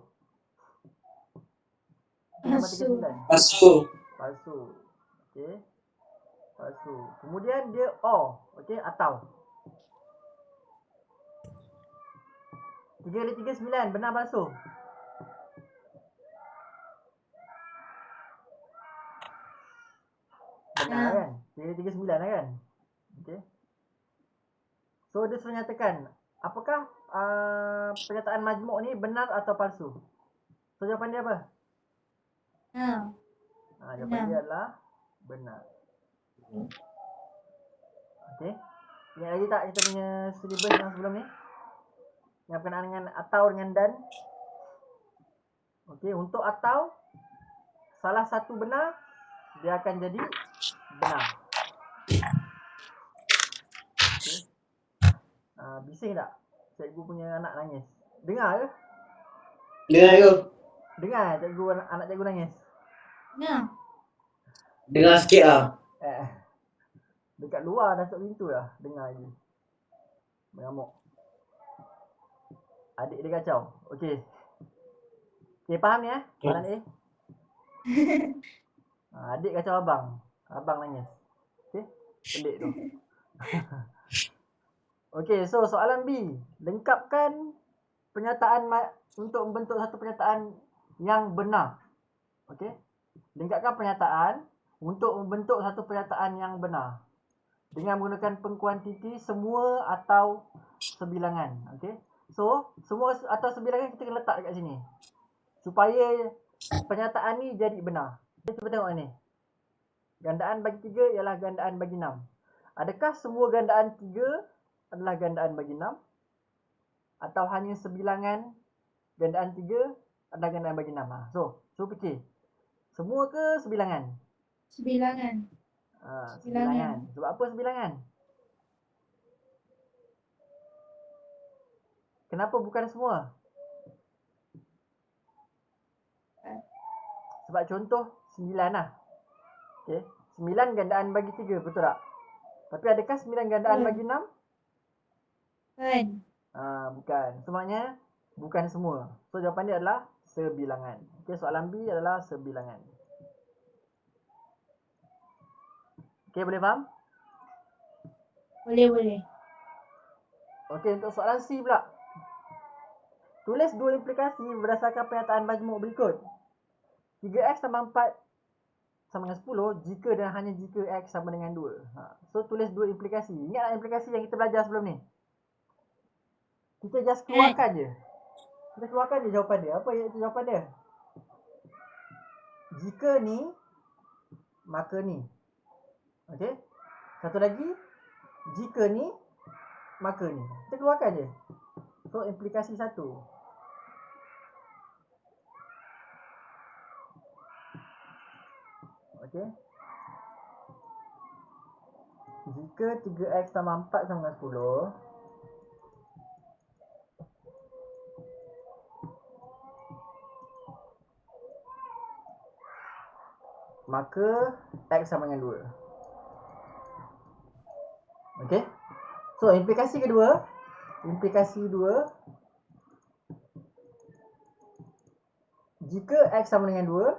3 tambah 3 9. Palsu. Palsu. Okey. Palsu. Kemudian dia or. Okey, atau. 3 kali 3 9. Benar palsu? Benar kan? 3 kali 3 9 lah kan? Okey. So dia suruh nyatakan apakah pernyataan majmuk ni benar atau palsu? So jawapan dia apa? Jawapan dia adalah benar. Okey. Ingat lagi tak kita punya syllabus yang sebelum ni? Yang berkenaan dengan atau dengan dan. Okey, untuk atau salah satu benar, dia akan jadi benar. Okey. Bising tak? Cikgu punya anak nangis. Dengar ke? Dengar ke? Dengar cikgu anak cikgu nangis. Dengar sikit lah. Dekat luar dah tutup pintu dah. Dengar lagi. Mengamuk. Adik dia kacau. Okey. Okey, faham ni soalan A? Adik kacau abang. Abang nangis. Okey? Pelik tu. Okey, so soalan B. Lengkapkan pernyataan untuk membentuk satu pernyataan yang benar. Okey? Lengkapkan pernyataan untuk membentuk satu pernyataan yang benar dengan menggunakan pengkuantiti semua atau sebilangan. Okey? So, semua atau sebilangan kita kena letak dekat sini supaya pernyataan ni jadi benar. Okay, cuba tengok ni. Gandaan bagi 3 ialah gandaan bagi 6. Adakah semua gandaan 3 adalah gandaan bagi 6? Atau hanya sebilangan gandaan 3 adalah gandaan bagi 6? So, cuba fikir. Semua ke sebilangan? Sebilangan. Sebilangan. Sebab apa sebilangan? Kenapa bukan semua? Sebab contoh 9 lah. Okay. 9 gandaan bagi 3, betul tak? Tapi adakah 9 gandaan bagi 6? Bukan. So maknanya bukan semua. So jawapan dia adalah sebilangan. Okay, soalan B adalah sebilangan. Okay, boleh faham? Boleh. Okey, untuk soalan C pula. Tulis dua implikasi berdasarkan pernyataan majmuk berikut. 3x tambah 4 sama dengan 10 jika dan hanya jika x sama dengan 2. So, tulis dua implikasi. Ingatlah implikasi yang kita belajar sebelum ni. Kita just keluarkan je. Kita keluarkan je jawapan dia. Apa iaitu jawapan dia? Jika ni, maka ni. Okey? Satu lagi, jika ni, maka ni. Kita keluarkan je. So, implikasi satu. Okey. Jika 3x tambah 4 sama dengan 10, maka x sama dengan 2. Okey. So, implikasi kedua, jika x sama dengan 2,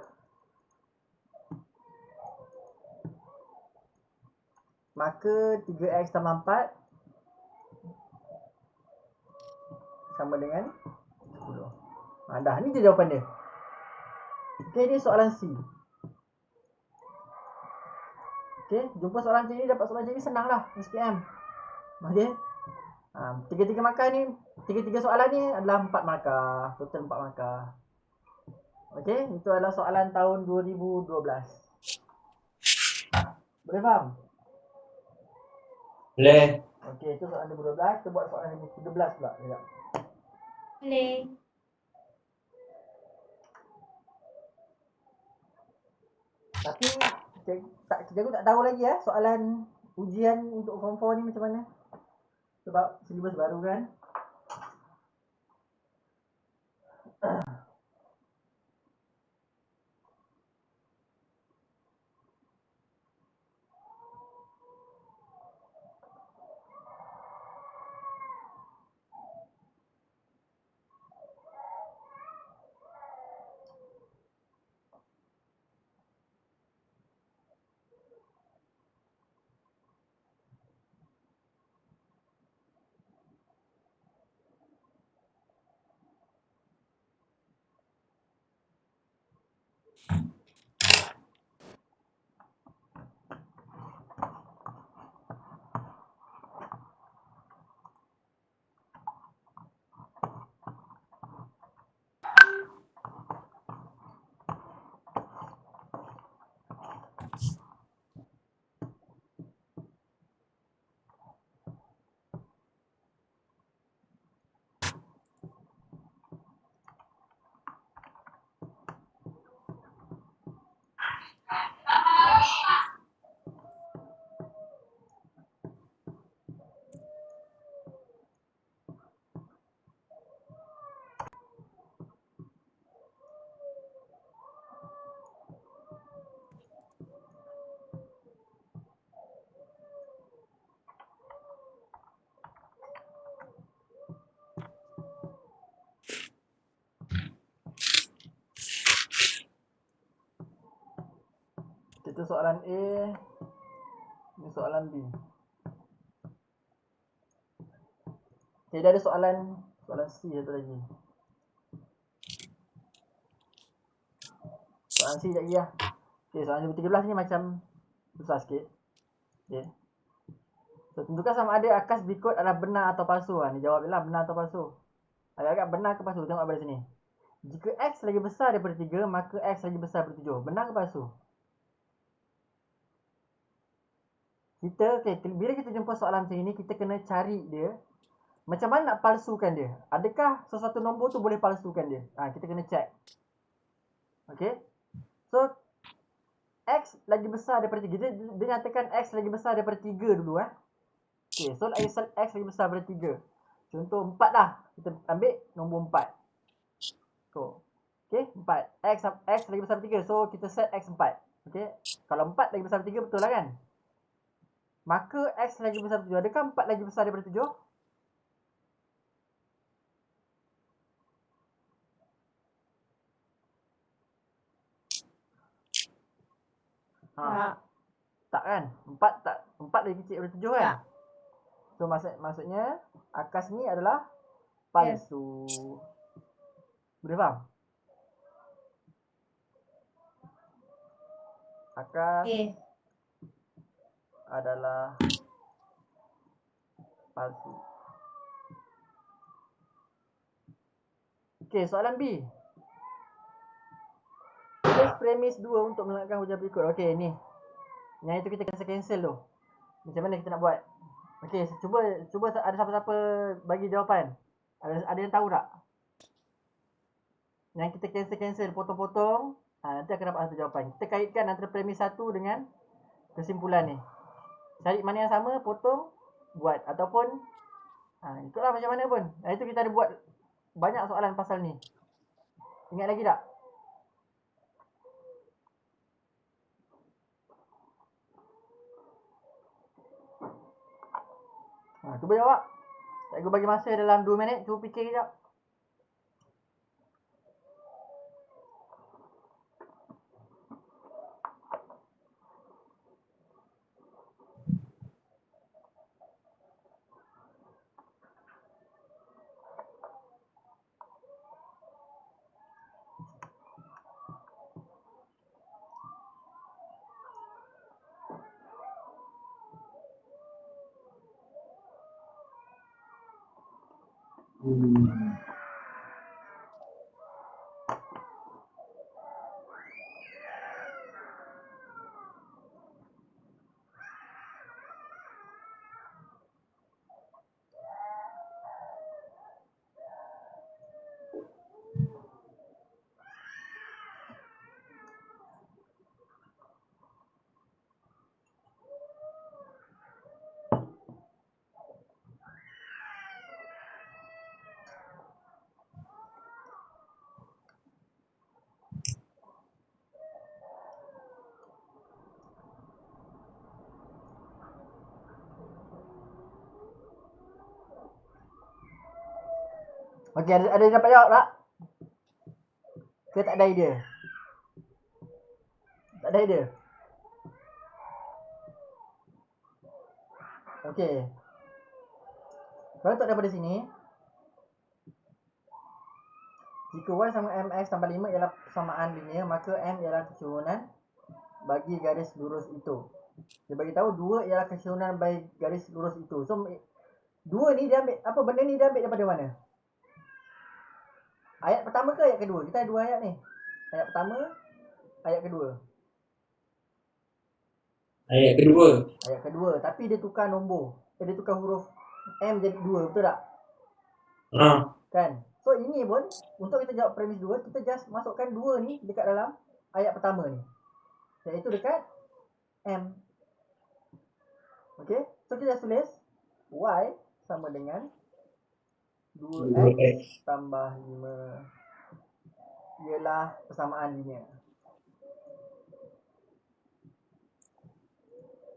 maka 3x tambah 4 sama dengan 10. Dah, ni je jawapan dia. Okey, ni soalan C. Okey, jumpa soalan macam ni, dapat soalan macam ni senang lah SPM. Okey. Tiga-tiga soalan ni adalah 4 markah, total 4 markah. Okey, itu adalah soalan tahun 2012. Boleh faham? Boleh. Okey, itu soalan 2012. Kita buat soalan 2013 pula. Sekejap. Boleh. Tapi cikgu tak tahu lagi soalan ujian untuk form 4 ni macam mana. Sebab silibus baru kan. Itu soalan A. Ini soalan B. Okay, dia ada soalan C satu lagi. Soalan C sekejap lagi lah. Okay, soalan 2013 ni macam susah sikit. Okay. So, tentukan sama ada akas berikut adalah benar atau palsu. Ni jawab je lah, benar atau palsu. Agak-agak benar ke palsu? Tengok pada sini. Jika X lagi besar daripada 3, maka X lagi besar daripada 7. Benar ke palsu? Bila kita jumpa soalan macam ini, kita kena cari dia. Macam mana nak palsukan dia? Adakah sesuatu nombor tu boleh palsukan dia? Kita kena check. Okay. So, X lagi besar daripada 3. Dia nyatakan X lagi besar daripada 3 dulu. Okay, so X lagi besar daripada 3. Contoh 4 lah. Kita ambil nombor 4. So, okay, 4. X lagi besar daripada 3. So, kita set X 4. Okay, kalau 4 lagi besar daripada 3, betul lah kan? Maka X lagi besar daripada 7. Adakah 4 lagi besar daripada 7? Tak kan? 4 lagi kecil daripada 7 kan? So maksudnya Akas ni adalah palsu. Boleh faham? Akas Okay. adalah palsu. Okey, soalan B. Tulis premis 2 untuk melengkapkan hujah berikut. Okey, ni. Yang itu kita cancel tu. Macam mana kita nak buat? Okey, cuba ada siapa-siapa bagi jawapan. Ada yang tahu tak? Yang kita cancel potong-potong, nanti akan dapat satu jawapan. Kita kaitkan antara premis 1 dengan kesimpulan ni. Cari mana yang sama, potong, buat. Ataupun ikutlah macam mana pun. Itu kita ada buat banyak soalan pasal ni. Ingat lagi tak? Cuba jawab. Cikgu bagi masa dalam 2 minit. Cuba fikir kejap. Okey, ada yang dapat jawab tak? Ke tak ada idea? Tak ada idea? Okey. Kalau tak daripada sini, jika Y sama MX tambah 5 ialah persamaan linear, maka M ialah keturunan bagi garis lurus itu. Dia bagi tahu 2 ialah keturunan bagi garis lurus itu. So 2 ni dia ambil apa, benda ni dia ambil daripada mana? Ayat pertama ke ayat kedua? Kita ada 2 ayat ni. Ayat pertama, ayat kedua. Ayat kedua. Ayat kedua, tapi dia tukar nombor. Dia tukar huruf M jadi 2, betul tak? Kan? So ini pun untuk kita jawab premis 2, kita just masukkan 2 ni dekat dalam ayat pertama ni. Iaitu dekat M. Okey? So kita tulis Y sama dengan 2x tambah 5 ialah persamaan linear.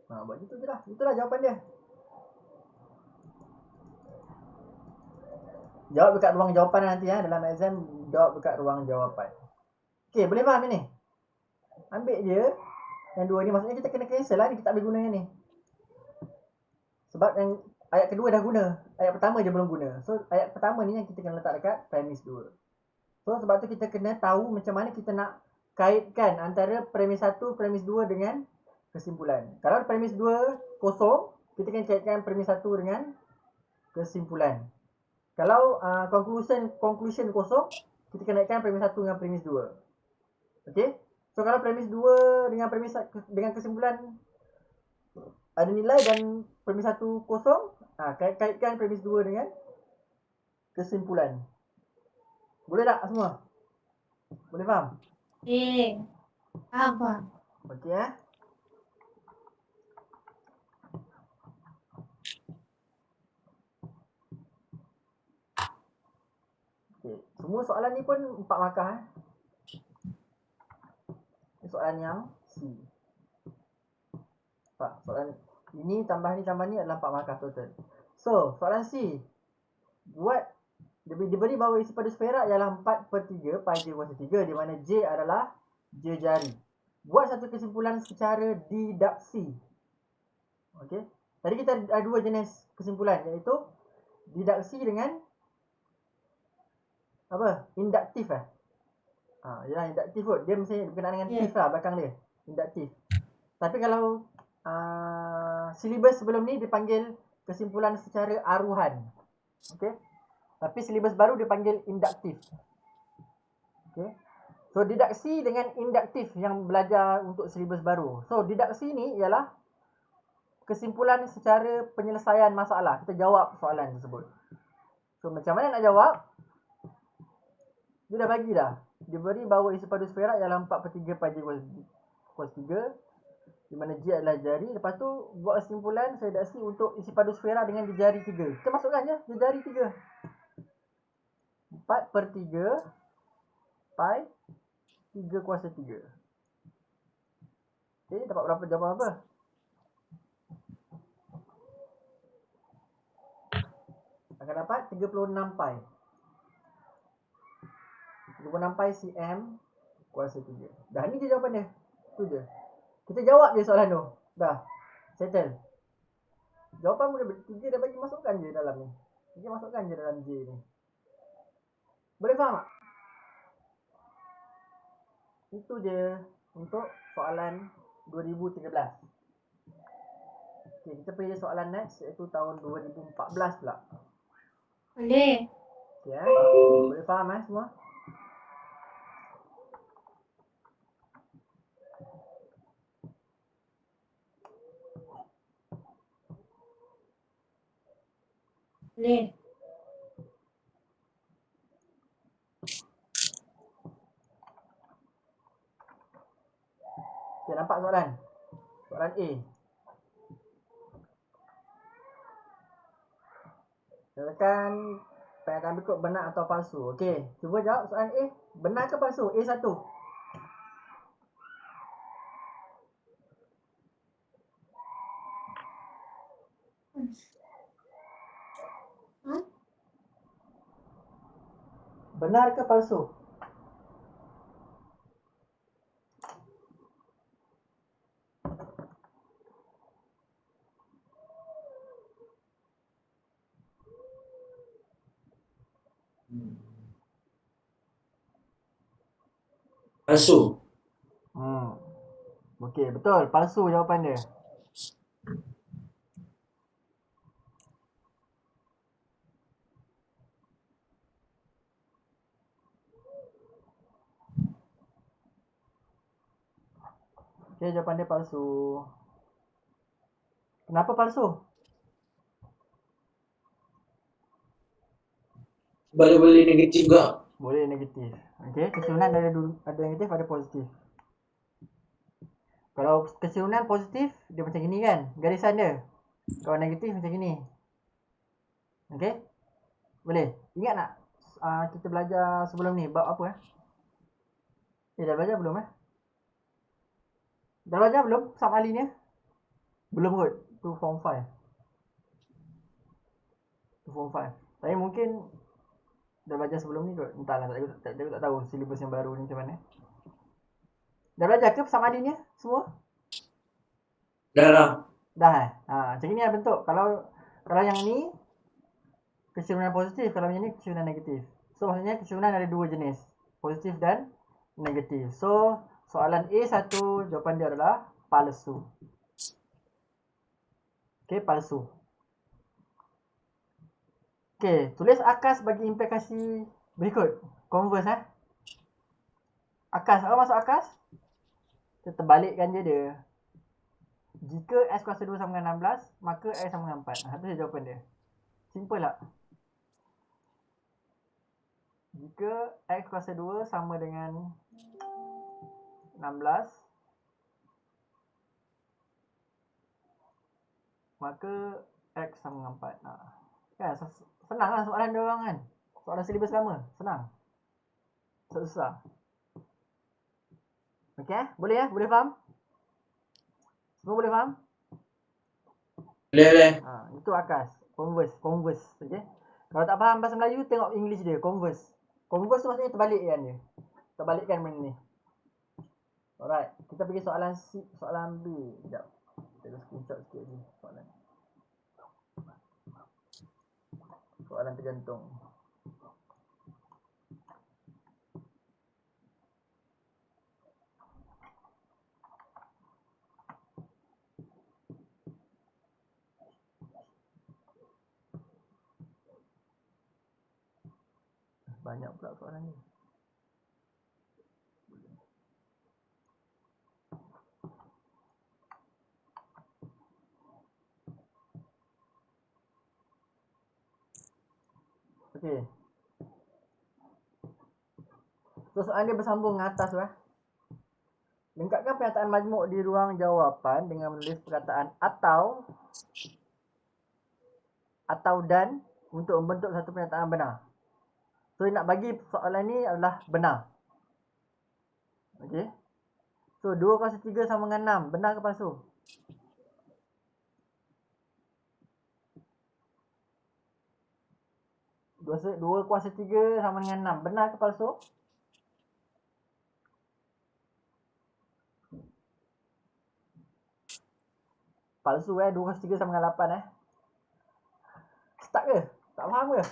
Buat gitu je lah. Itulah jawapan dia. Jawab dekat ruang jawapan nanti dalam exam, jawab dekat ruang jawapan. Okey, boleh faham ni? Ambil je yang 2 ni, maksudnya kita kena cancel lah ni, kita tak boleh guna yang ni. Sebab yang ayat kedua dah guna, ayat pertama je belum guna. So ayat pertama ni yang kita kena letak dekat premis 2. So sebab tu kita kena tahu macam mana kita nak kaitkan antara premis 1, premis 2 dengan kesimpulan. Kalau premis 2 kosong, kita kena kaitkan premis 1 dengan kesimpulan. Kalau conclusion kosong, kita kena kaitkan premis 1 dengan premis 2. Okey? So kalau premis 2 dengan kesimpulan ada nilai dan premis 1 kosong, kaitkan premis 2 dengan kesimpulan. Boleh tak semua? Boleh faham? Faham. Okey Okay. Semua soalan ni pun 4 markah Soalan yang C. Soalan ini tambah ni adalah 4 markah total. So, soalan C. Buat diberi bahawa isi pada sfera ialah 4/3 pi j kuasa 3, di mana J adalah J jari. Buat satu kesimpulan secara deduksi. Okey. Tadi kita ada 2 jenis kesimpulan, iaitu Didaksi dengan apa? Induktif lah. Ya induktif kot. Dia mesti berkenaan dengan tif lah belakang dia. Induktif. Tapi kalau silibus sebelum ni dipanggil kesimpulan secara aruhan. Okey. Tapi silibus baru dipanggil induktif. Okey. So didaksi dengan induktif yang belajar untuk silibus baru. So didaksi ni ialah kesimpulan secara penyelesaian masalah. Kita jawab soalan tersebut. So macam mana nak jawab? Dia dah bagi dah. Dia beri bahawa isi padu sfera ialah 4/3 pai J kuas 3, di mana J adalah jari. Lepas tu buat kesimpulan saya daksi untuk isi padu sfera dengan jari 3. Kita masukkan je jari 3. 4/3 pai 3 kuasa 3. Okay, dapat berapa jawapan apa? Akan dapat 36 pai. 36 pai cm kuasa 3. Dah ni je jawapan dia. Tu je. Kita jawab je soalan tu. Dah. Settle. Jawapan boleh 3 dah bagi, masukkan je dalam ni. 3 masukkan je dalam J ni. Boleh faham tak? Itu je untuk soalan 2013. Okay, kita pergi soalan next iaitu tahun 2014 pula. Boleh. Okay, boleh faham semua? Boleh. Okay, nampak soalan? Soalan A. Silakan pernyataan berikut benar atau palsu. Okey, cuba jawab soalan A. Benar ke palsu? A1. Benar ke palsu? Palsu. Okey, betul. Palsu jawapan dia. Okey, jawapan dia palsu. Kenapa palsu? Sebab dia boleh negatif juga. Boleh negatif. Okey, kesurunan ada negatif, ada positif. Kalau kesurunan positif, dia macam gini kan, garisan dia. Kalau negatif macam gini. Okey? Boleh? Ingat tak kita belajar sebelum ni bab apa dah belajar belum Dah belajar belum sub ahli ni? Belum kot. Tu form 5. Tu form 5. Saya mungkin dah belajar sebelum ni kot. Entahlah, tak tahu silibus yang baru ni macam mana. Dah belajar ke sub ahli ni semua? Dah. Dah macam ni lah bentuk. Kalau yang ni kesurunan positif, kalau yang ni kesurunan negatif. So maksudnya kesurunan ada dua jenis, positif dan negatif. So soalan A1 jawapan dia adalah palsu. Okey, palsu. Okey, tulis akas bagi implikasi berikut. Converse Akas, apa maksud akas? Kita terbalikkan je dia. Jika S kuasa 2 sama dengan 16, maka S sama dengan 4. Itu je jawapan dia. Simple tak? Jika X kuasa 2 sama dengan 16, maka X sama dengan 4. Kan, senang lah soalan dia orang kan. Soalan silibus lama, senang. Susah. Okey, boleh boleh faham? Semua boleh faham? Boleh. Itu akas. Converse. Okey. Kalau tak faham bahasa Melayu, tengok English dia, converse. Converse tu maksudnya terbalikkan dia. Terbalikkan benda ni. Alright, kita pergi soalan B. Sekejap. Kita screenshot sikit lagi soalan. Soalan tergantung. Banyak pula soalan ni. Okey. So, soalan dia bersambung dengan atas lah. Lengkapkan pernyataan majmuk di ruang jawapan dengan menulis perkataan atau dan untuk membentuk satu pernyataan benar. So, nak bagi soalan ni adalah benar. Okey. So, 2 kuasa 3 sama dengan 6. Benar ke palsu? Dua kuasa 3 sama dengan 6. Benar ke palsu? Palsu 2 kuasa 3 sama dengan 8 Start ke? Tak faham ke?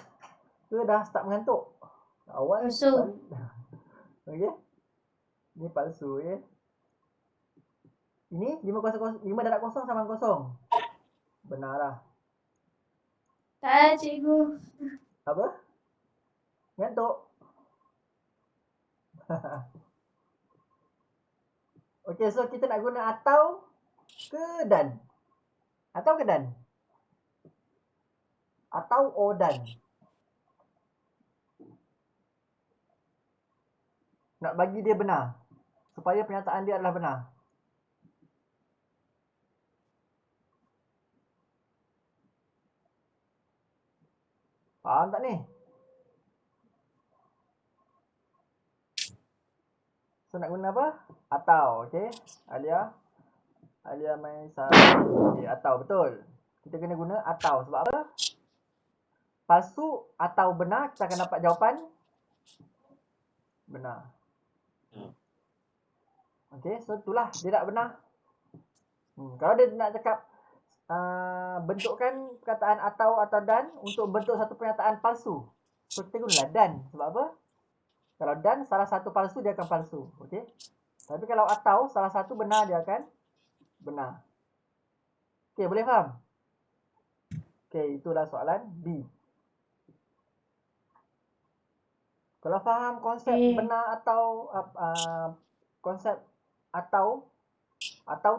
Ke dah start mengantuk? Awal Palsu. Okey. Ni palsu Ini 5 darab kosong sama dengan kosong. Benar lah. Tak, cikgu. Apa? Ngantuk? Okey, so kita nak guna atau ke dan? Atau ke dan? Atau dan? Nak bagi dia benar. Supaya pernyataan dia adalah benar. Faham tak ni? So nak guna apa? Atau, okey. Alia main okay, atau betul. Kita kena guna atau sebab apa? Palsu atau benar, kita akan dapat jawapan benar. Okey, so itulah dia tak benar. Kalau dia nak cakap bentukkan perkataan atau dan untuk bentuk satu pernyataan palsu. So kita gunalah dan. Sebab apa? Kalau dan salah satu palsu, dia akan palsu. Okey. Tapi kalau atau salah satu benar, dia akan benar. Okey, boleh faham? Okey, itulah soalan B. Kalau faham konsep benar atau konsep atau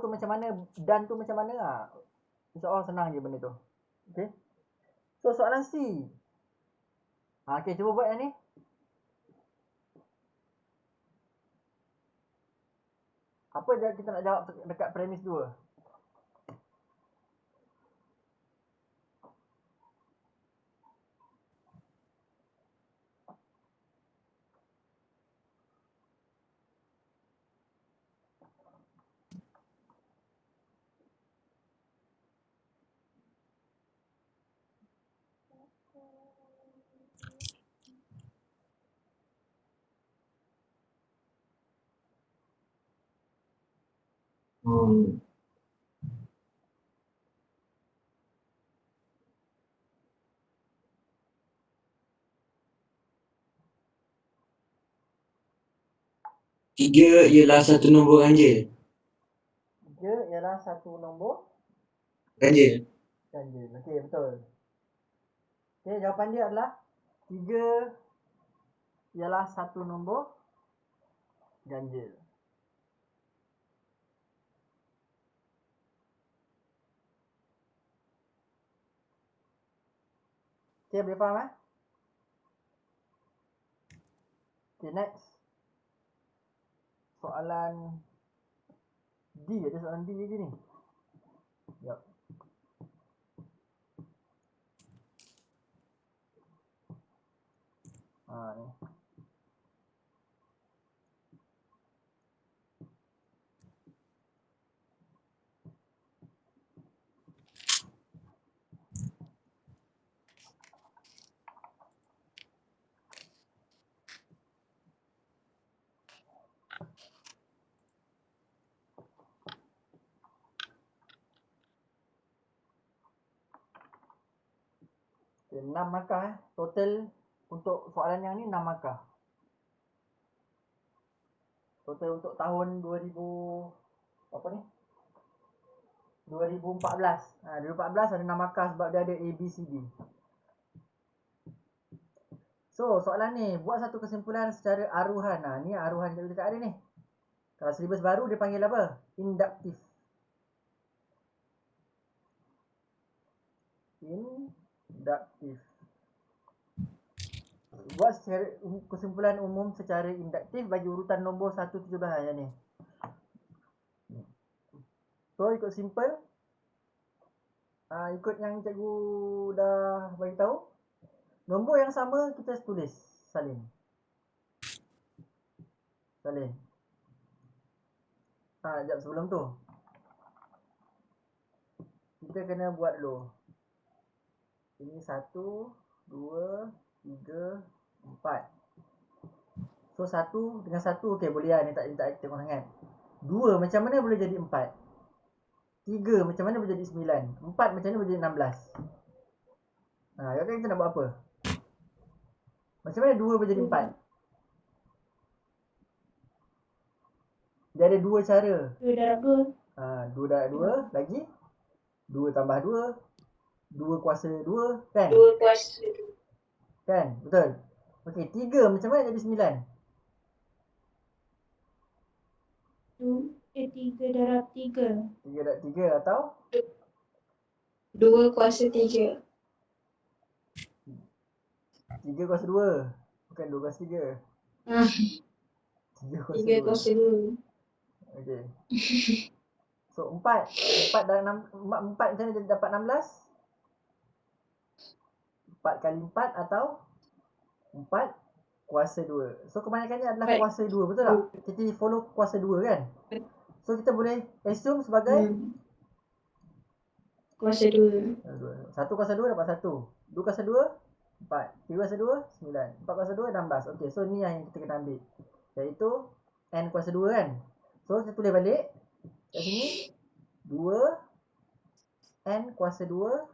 tu macam mana, dan tu macam mana, insya-Allah senang je benda tu. Okey. So soalan C. Okey, cuba buat yang ni. Apa dia kita nak jawab dekat premis 2? Tiga ialah satu nombor ganjil. 3 ialah satu nombor Ganjil. Okey, betul. Okey, jawapan dia adalah 3 ialah satu nombor ganjil. Okey, boleh faham Okey, next. Soalan D, ada soalan D lagi ni. Jap. Ni. Okay, 6 markah. Total untuk soalan yang ni 6 markah. Total untuk tahun 2014. 2014 ada 6 markah sebab dia ada A, B, C, D. So, soalan ni, buat satu kesimpulan secara aruhan. Ni aruhan kita cakap ada ni. Kalau silibus baru dia panggil apa? Induktif. Induktif. Buat secara, kesimpulan umum secara induktif bagi urutan nombor 1, 17 yang ni. So, ikut simple. Ikut yang cikgu dah bagi tahu. Nombor yang sama kita tulis salin. Sekejap sebelum tu kita kena buat dulu. Ini 1, 2, 3, 4. So 1 dengan 1 okey boleh lah, ni tak tengok sangat. 2 macam mana boleh jadi 4? 3 macam mana boleh jadi 9? 4 macam mana boleh jadi 16? Kakak kita nak buat apa? Macam mana 2 boleh jadi 4? Dia ada 2 cara. 2 darab 2. 2 darab 2 lagi 2 tambah 2, 2 kuasa 2 kan? 2 kuasa 2. Kan? Betul. Okey, 3 macam mana jadi 9? 3 darab 3. 3 darab 3 atau 2 kuasa 3. 3 kuasa 2. Bukan 2 kuasa 3. 3 kuasa 3 2. kuasa 2. Okey. So 4 darab 6, 4 macam mana jadi dapat 16? 4 kali 4 atau 4 kuasa 2. So kebanyakannya adalah kuasa 2, betul tak? Kita follow kuasa 2 kan? So kita boleh assume sebagai kuasa 2. 1 kuasa 2 dapat 1. 2 kuasa 2 4. 3 kuasa 2 9. 4 kuasa 2 16. Okey, so ni yang kita kena ambil, iaitu n kuasa 2 kan? So kita tulis balik kat sini 2 n kuasa 2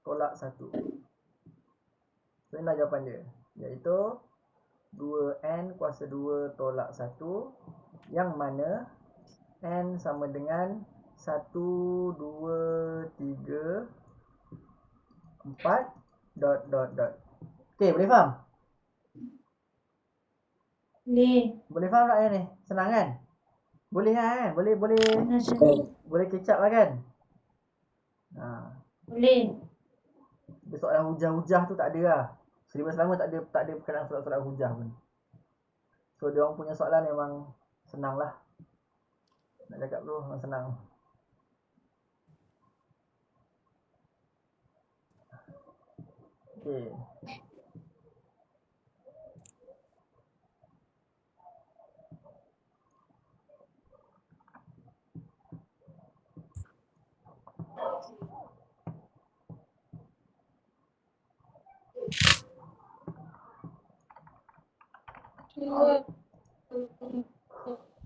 tolak 1. So inilah jawapan dia, iaitu 2n kuasa 2 tolak 1, yang mana n sama dengan 1, 2, 3, 4 ... Okey, boleh faham? Boleh faham tak yang ni? Senang kan? Boleh kan? Boleh kecap lah kan? Boleh. Soalan hujah-hujah tu tak ada lah. Silibus lama tak ada berkenaan soalan-soalan hujah pun. So dia orang punya soalan memang senang lah. Nak cakap tu memang senang. Okey.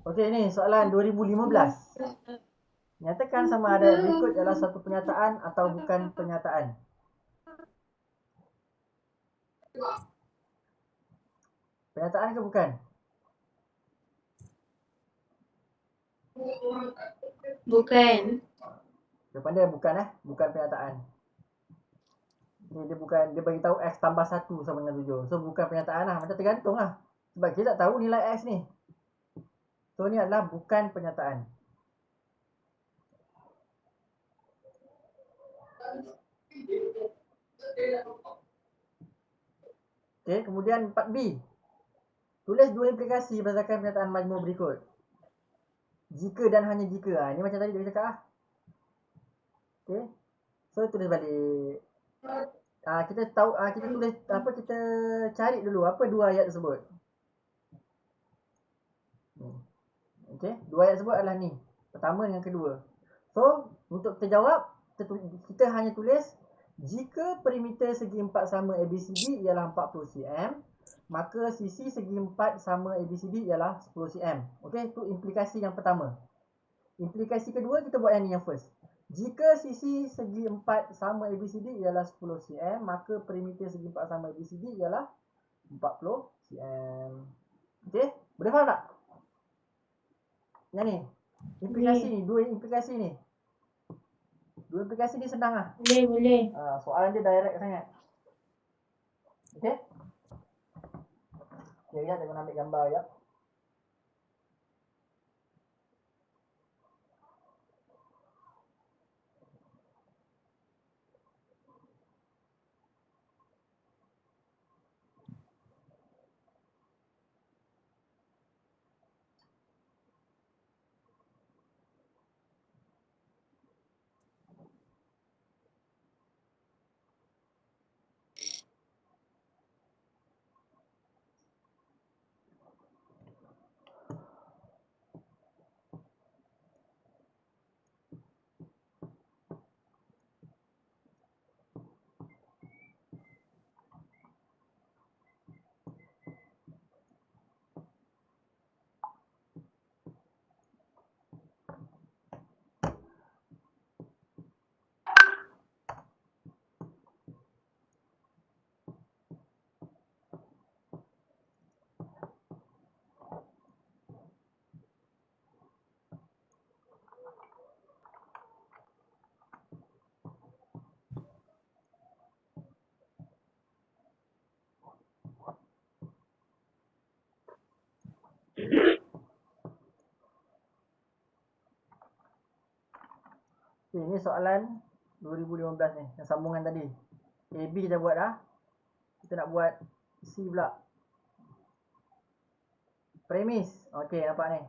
Okey, ni soalan 2015. Nyatakan sama ada berikut adalah satu pernyataan atau bukan pernyataan. Pernyataan ke bukan? Bukan. Jawapan dia bukan bukan pernyataan. Ni dia bukan, dia bagi tahu x tambah 1 sama dengan 7. So bukan pernyataan lah, macam tergantung lah. Sebab kita tak tahu nilai x ni. So ni adalah bukan pernyataan. Okey, kemudian 4B. Tulis dua implikasi berdasarkan pernyataan majmuk berikut. Jika dan hanya jika. Ni macam tadi dia cakap lah. Okey. So tulis balik. Kita tahu, kita tulis apa, kita cari dulu apa dua ayat tersebut. Okey, dua ayat tersebut adalah ni. Pertama dengan kedua. So, untuk kita jawab, kita hanya tulis jika perimeter segi 4 sama ABCD ialah 40 cm, maka sisi segi 4 sama ABCD ialah 10 cm. Okey, itu implikasi yang pertama. Implikasi kedua kita buat yang ni yang first. Jika sisi segi 4 sama ABCD ialah 10 cm, maka perimeter segi 4 sama ABCD ialah 40 cm. Okey, boleh faham tak? Yang ni, implikasi ni, dua implikasi ni. Dua implikasi ni senang lah. Boleh. Soalan dia direct sangat. Okey? Okay, lihat dia ambil gambar ya. Okay, ini soalan 2015 ni, yang sambungan tadi. AB kita buat dah. Kita nak buat C pula. Premis. Okey, nampak ni.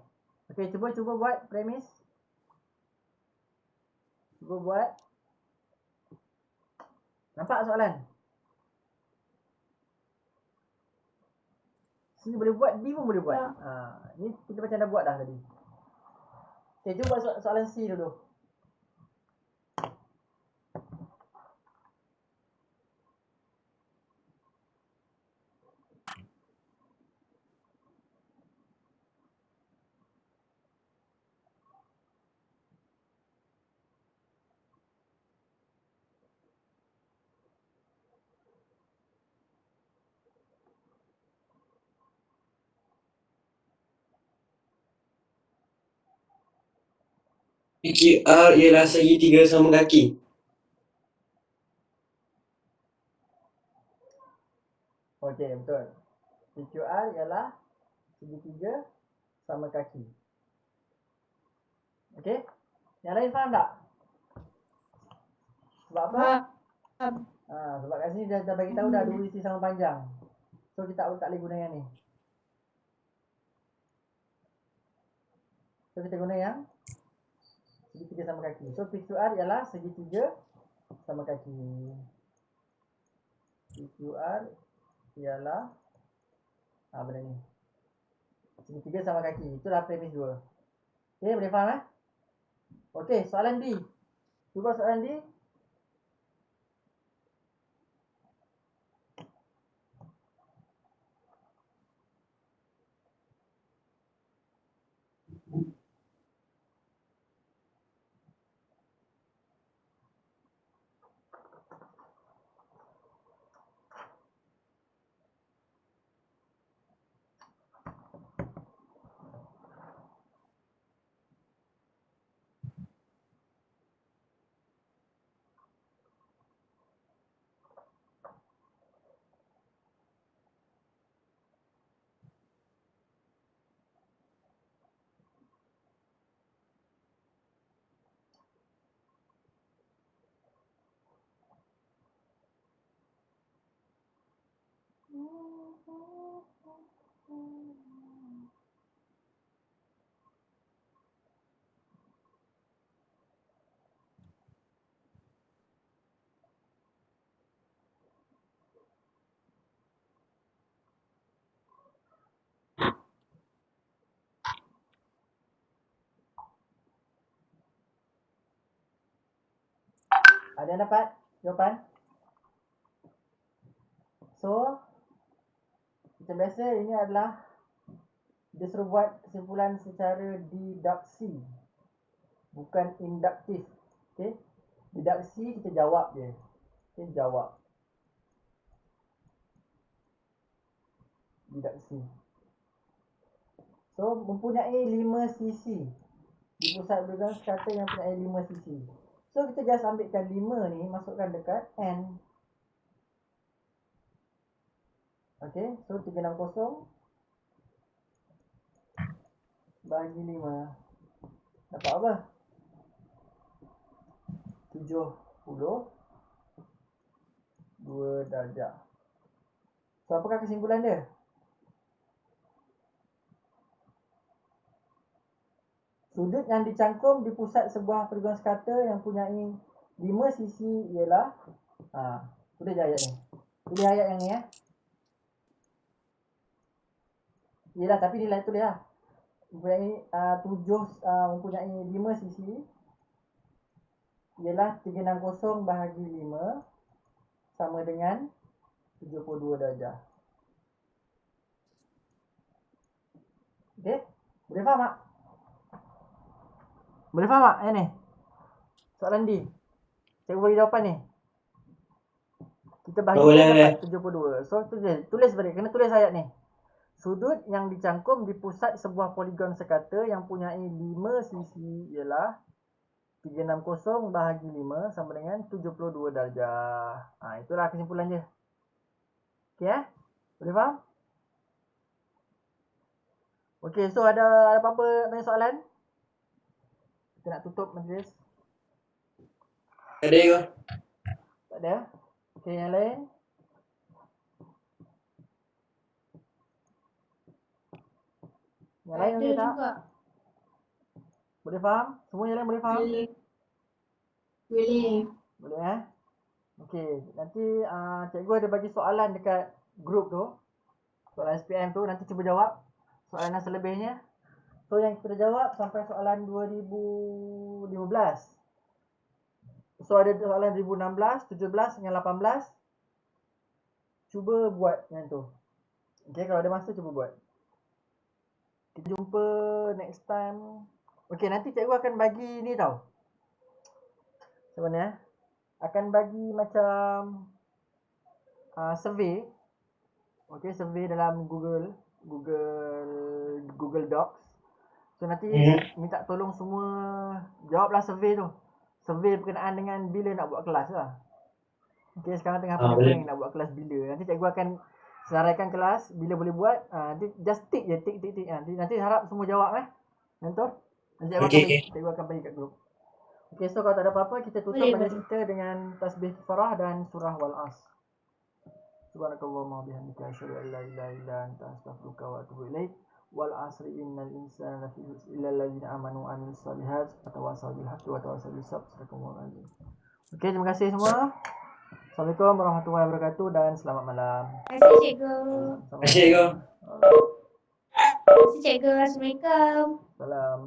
Okey, cuba buat premis. Cuba buat. Nampak soalan? C boleh buat, D pun boleh buat. Ni kita macam dah buat dah tadi. Okey, cuba buat soalan C dulu. PQR ialah segitiga sama kaki. Okey, betul. PQR ialah segitiga sama kaki. Okey? Yang lain faham tak? Sebab apa? Sebab kat sini dah bagi tahu dah dua isi sama panjang. So kita tak boleh guna yang ni. So kita guna yang segitiga sama kaki. So PQR ialah segitiga sama kaki. PQR ialah benda ni. Segitiga sama kaki. Itulah premis 2. Okey, boleh faham Okey, soalan D. Cuba soalan D. Ada yang dapat jawapan? So, macam biasa ini adalah dia suruh buat kesimpulan secara deduksi, bukan induktif. Okey. Didaksi kita jawab je. Okey, jawab. Didaksi. So, mempunyai 5 sisi. Di pusat bergerak sekata yang mempunyai 5 sisi. So, kita just ambilkan 5 ni, masukkan dekat N. Okey, so 360 bagi 5. Dapat apa? 72 darjah. So, apakah kesimpulan dia? Sudut yang dicangkum di pusat sebuah pergaulan sekata yang mempunyai 5 sisi ialah tulis ayat ni. Tulis ayat yang ni ya. Ialah tapi nilai tulis lah. Mempunyai 5 sisi ialah 360 bahagi 5 sama dengan 72 darjah. Okey? Boleh faham tak? Boleh faham tak yang ni? Soalan D. Cikgu bagi jawapan ni. Kita bahagi dapat 72. So tulis balik. Kena tulis ayat ni. Sudut yang dicangkum di pusat sebuah poligon sekata yang mempunyai 5 sisi ialah 360 bahagi 5 sama dengan 72 darjah. Itulah kesimpulan dia. Okey Boleh faham? Okey, so ada apa-apa tanya soalan? Kita nak tutup majlis. Tak ada ke? Tak ada? Okey, yang lain? Yang lain boleh tak? juga. Boleh faham? Semua yang lain boleh faham? Boleh. Boleh Okey, nanti cikgu ada bagi soalan dekat grup tu. Soalan SPM tu nanti cuba jawab. Soalan yang selebihnya. So yang kita jawab sampai soalan 2015. So ada soalan 2016, 17 dengan 18. Cuba buat yang tu. Okey, kalau ada masa cuba buat. Kita jumpa next time. Okey, nanti cikgu akan bagi ni tau. Macam mana Akan bagi macam survey. Okey, survey dalam Google Docs. So nanti minta tolong semua jawablah survey tu. Survey berkenaan dengan bila nak buat kelas lah. Okey, sekarang tengah pening nak buat kelas bila. Nanti cikgu akan senaraikan kelas bila boleh buat. Nanti just tick je, tick. Nanti harap semua jawab Mentor. Nanti cikgu akan bagi kat grup. Okey, so kalau tak ada apa-apa kita tutup majlis kita dengan tasbih kifarah dan surah Wal-As. Subhanakallahumma bihamdika asyhadu an la ilaha illa anta astaghfiruka wa atubu ilaik. Wal 'asri innal insana lafi khusr illa alladziina amanu wa 'amilus shalihat wa tawassaw bil haqqi wa tawassaw bis sabr. Okey, terima kasih semua. Assalamualaikum warahmatullahi wabarakatuh dan selamat malam. Terima kasih cikgu. Terima kasih cikgu. Terima kasih cikgu. Assalamualaikum. Salam.